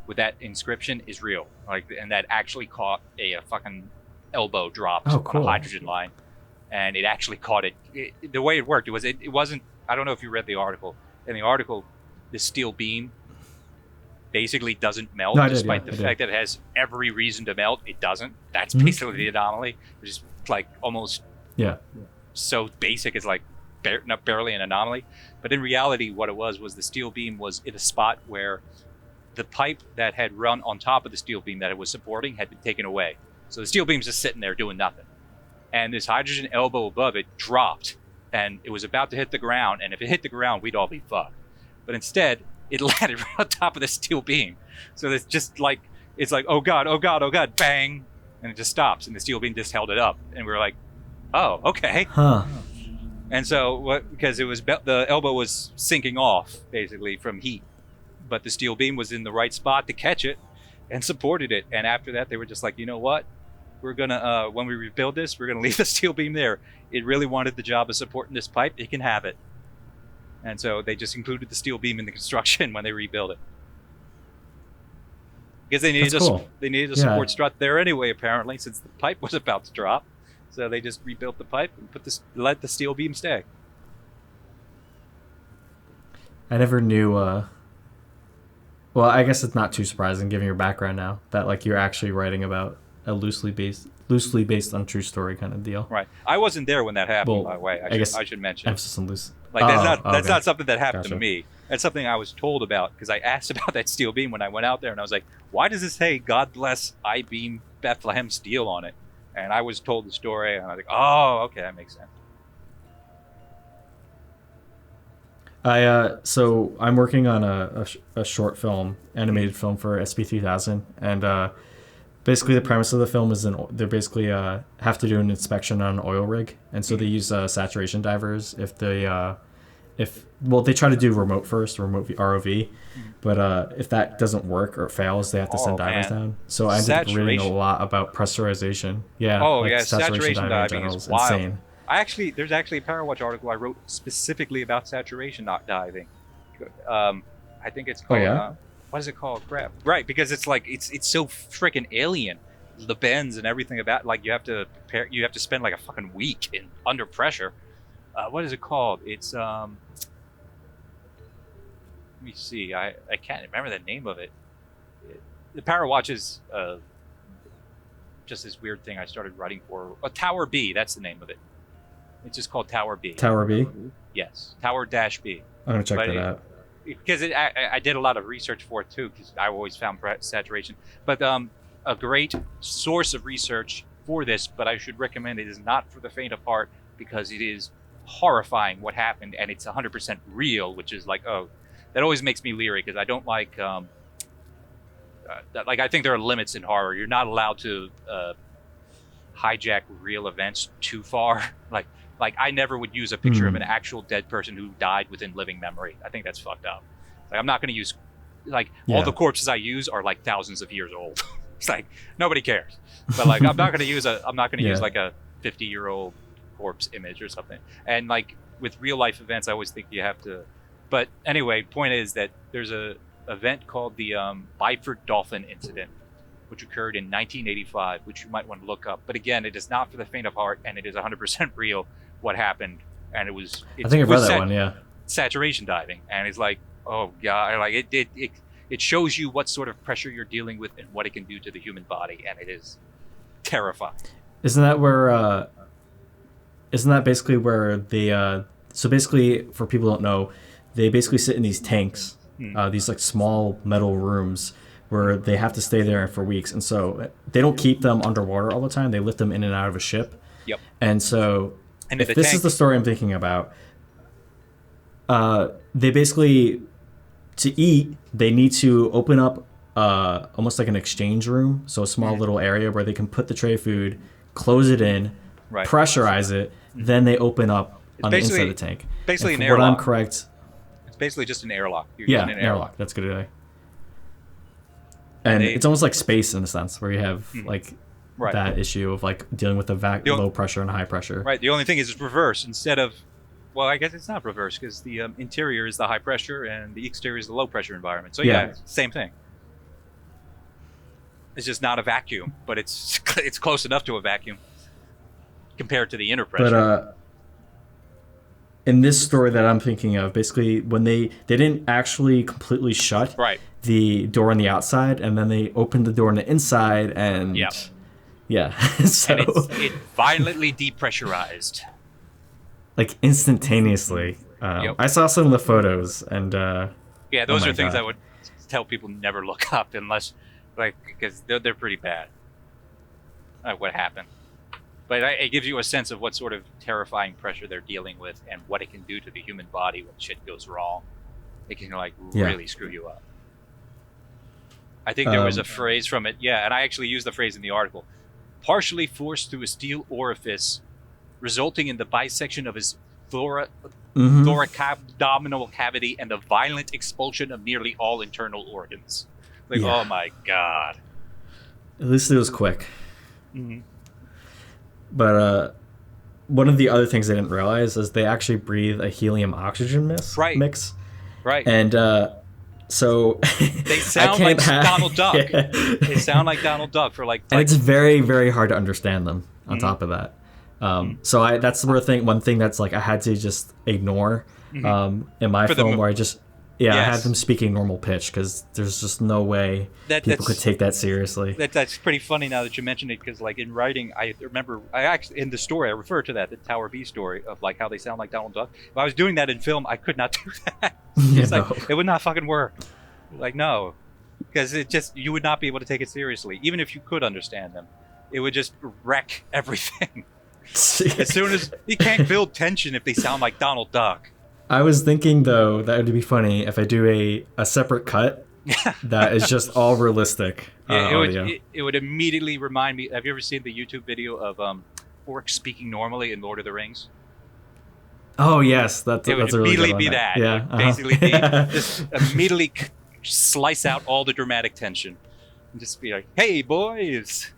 [SPEAKER 3] with that inscription is real. And that actually caught a fucking elbow dropped on a hydrogen line, and it actually caught it. The way it worked, it wasn't. I don't know if you read the article. In the article, the steel beam basically doesn't melt, despite the fact that it has every reason to melt. It doesn't. That's basically the anomaly. It's just like almost so basic. It's like barely an anomaly. But in reality, what it was the steel beam was in a spot where the pipe that had run on top of the steel beam that it was supporting had been taken away. So the steel beam's just sitting there doing nothing. And this hydrogen elbow above it dropped, and it was about to hit the ground. And if it hit the ground, we'd all be fucked. But instead, it landed right on top of the steel beam. So it's just like, oh God, bang. And it just stops. And the steel beam just held it up. And we were like, oh, okay.
[SPEAKER 1] Huh.
[SPEAKER 3] And so because the elbow was sinking off basically from heat, but the steel beam was in the right spot to catch it and supported it. And after that, they were just like, you know what? We're gonna when we rebuild this, we're gonna leave the steel beam there. It really wanted the job of supporting this pipe. It can have it. And so they just included the steel beam in the construction when they rebuilt it, because they needed a support strut there anyway, apparently, since the pipe was about to drop. So they just rebuilt the pipe and let the steel beam stay.
[SPEAKER 1] I never knew. Well, I guess it's not too surprising, given your background now, that like you're actually writing about a loosely based on true story kind of deal.
[SPEAKER 3] Right. I wasn't there when that happened. By the way, I should mention.
[SPEAKER 1] Emphasis on loose.
[SPEAKER 3] Like that's not something that happened to me. That's something I was told about, because I asked about that steel beam when I went out there, and I was like, "Why does this say God bless I-beam Bethlehem Steel on it?" And I was told the story, and I was like, "Oh, okay, that makes sense."
[SPEAKER 1] So I'm working on a short film, animated film for SP3000, and basically the premise of the film is they basically have to do an inspection on an oil rig, and so they use saturation divers if they try to do remote ROV, but if that doesn't work or it fails, they have to send divers down. So I ended up reading a lot about pressurization. Yeah.
[SPEAKER 3] Saturation diving is wild.
[SPEAKER 1] Insane.
[SPEAKER 3] There's actually a Powerwatch article I wrote specifically about saturation diving. I think it's called. What is it called? Right, because it's like it's so freaking alien. The bends and everything about, like, you have to spend like a fucking week under pressure. What is it called? It's let me see. I can't remember the name of it. The Powerwatch is just this weird thing I started writing for. Tower B. That's the name of it. It's just called Tower B.
[SPEAKER 1] Tower B?
[SPEAKER 3] Yes. Tower-B.
[SPEAKER 1] I'm going to check that out.
[SPEAKER 3] Because I did a lot of research for it too, because I always found saturation. But a great source of research for this, but I should recommend it, is not for the faint of heart, because it is horrifying what happened, and it's 100% real, which is like, oh, that always makes me leery, because I don't like, I think there are limits in horror. You're not allowed to hijack real events too far. Like I never would use a picture of an actual dead person who died within living memory. I think that's fucked up. Like, I'm not going to use, all the corpses I use are like thousands of years old. It's like, nobody cares. But like, I'm not going to use like a 50-year-old corpse image or something. And like with real life events, I always think you have to. But anyway, point is that there's a event called the Bideford Dolphin Incident, which occurred in 1985, which you might want to look up. But again, it is not for the faint of heart, and it is 100% real what happened. And I think
[SPEAKER 1] I've read that one, yeah.
[SPEAKER 3] Saturation diving, and it's like, oh god, like it shows you what sort of pressure you're dealing with and what it can do to the human body, and it is terrifying.
[SPEAKER 1] Isn't that basically where they so basically, for people who don't know, they basically sit in these tanks, these like small metal rooms where they have to stay there for weeks, and so they don't keep them underwater all the time. They lift them in and out of a ship.
[SPEAKER 3] Yep.
[SPEAKER 1] And so,
[SPEAKER 3] and
[SPEAKER 1] if this is the story I'm thinking about, they basically, to eat, they need to open up almost like an exchange room, so a small little area where they can put the tray food, close it in, pressurize it, then they open up on the inside of the tank.
[SPEAKER 3] Basically an
[SPEAKER 1] airlock.
[SPEAKER 3] airlock.
[SPEAKER 1] What I'm correct.
[SPEAKER 3] It's basically just an airlock.
[SPEAKER 1] An airlock. That's good. And it's almost like space in a sense, where you have like that issue of like dealing with the low pressure and high pressure.
[SPEAKER 3] Right. The only thing is it's reverse. Instead of, well, I guess it's not reverse because the interior is the high pressure and the exterior is the low pressure environment. So yeah, same thing. It's just not a vacuum, but it's close enough to a vacuum compared to the inner pressure.
[SPEAKER 1] But in this story that I'm thinking of, basically when they didn't actually completely shut the door on the outside, and then they opened the door on the inside, and so
[SPEAKER 3] and it violently depressurized,
[SPEAKER 1] like instantaneously. I saw some of the photos, and
[SPEAKER 3] those are things I would tell people never look up unless, like, because they're pretty bad. What happened? But it gives you a sense of what sort of terrifying pressure they're dealing with and what it can do to the human body when shit goes wrong. It can really screw you up. I think there was a phrase from it, and I actually used the phrase in the article. Partially forced through a steel orifice, resulting in the bisection of his thoracoabdominal cavity and the violent expulsion of nearly all internal organs. Oh my god.
[SPEAKER 1] At least it was quick. Mm-hmm. But one of the other things I didn't realize is they actually breathe a helium-oxygen mix. Right. And so
[SPEAKER 3] they sound like Donald Duck. Yeah. They sound like Donald Duck for like.
[SPEAKER 1] And it's very, very hard to understand them. On top of that, so that's one thing that's like I had to just ignore in my film where I had them speaking normal pitch because there's just no way people could take that seriously.
[SPEAKER 3] That's pretty funny now that you mentioned it, because like in writing, I remember actually in the story I refer to that, the Tower B story of like how they sound like Donald Duck. If I was doing that in film, I could not do that. It would not fucking work. Like no, because you would not be able to take it seriously, even if you could understand them. It would just wreck everything. As soon as you can't build tension if they sound like Donald Duck.
[SPEAKER 1] I was thinking though that would be funny if I do a separate cut that is just all realistic.
[SPEAKER 3] It would immediately remind me. Have you ever seen the YouTube video of orcs speaking normally in Lord of the Rings?
[SPEAKER 1] Oh yes, that's
[SPEAKER 3] it would
[SPEAKER 1] a really
[SPEAKER 3] immediately
[SPEAKER 1] good
[SPEAKER 3] be
[SPEAKER 1] one.
[SPEAKER 3] that.
[SPEAKER 1] Yeah,
[SPEAKER 3] It would basically be just immediately slice out all the dramatic tension and just be like, "Hey boys."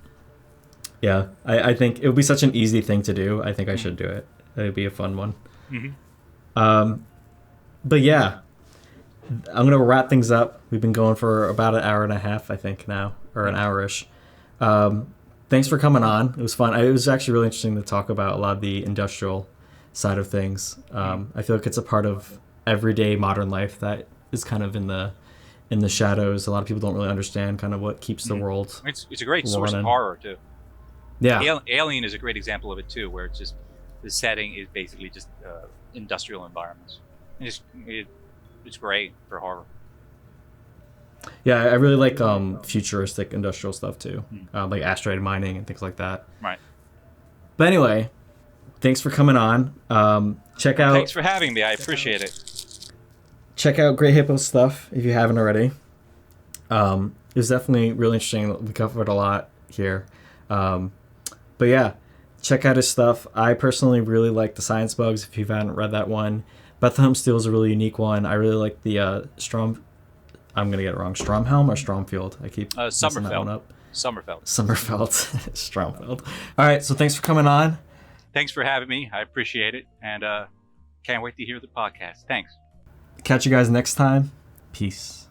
[SPEAKER 1] Yeah, I think it would be such an easy thing to do. I think I should do it. It would be a fun one.
[SPEAKER 3] Mm-hmm.
[SPEAKER 1] But yeah, I'm gonna wrap things up. We've been going for about an hour and a half, I think now, or an hour-ish. Thanks for coming on. It was fun. It was actually really interesting to talk about a lot of the industrial side of things. I feel like it's a part of everyday modern life that is kind of in the shadows. A lot of people don't really understand kind of what keeps the world.
[SPEAKER 3] It's a great source of horror too.
[SPEAKER 1] Yeah,
[SPEAKER 3] Alien is a great example of it too, where it's just the setting is basically just industrial environments. It's great for horror.
[SPEAKER 1] Yeah, I really like futuristic industrial stuff too, like asteroid mining and things like that.
[SPEAKER 3] Right.
[SPEAKER 1] But anyway, thanks for coming on.
[SPEAKER 3] Thanks for having me. I appreciate it.
[SPEAKER 1] Check out Great Hippo's stuff if you haven't already. It was definitely really interesting. We covered a lot here. But yeah, check out his stuff. I personally really like the Science Bugs, if you haven't read that one. Bethlehem Steel is a really unique one. I really like the I'm going to get it wrong. Stromhelm or Stromfield? I keep messing that one up.
[SPEAKER 3] Sommerfeld.
[SPEAKER 1] Stromfeld. All right, so thanks for coming on.
[SPEAKER 3] thanks for having me. I appreciate it, and can't wait to hear the podcast. Thanks.
[SPEAKER 1] Catch you guys next time. Peace.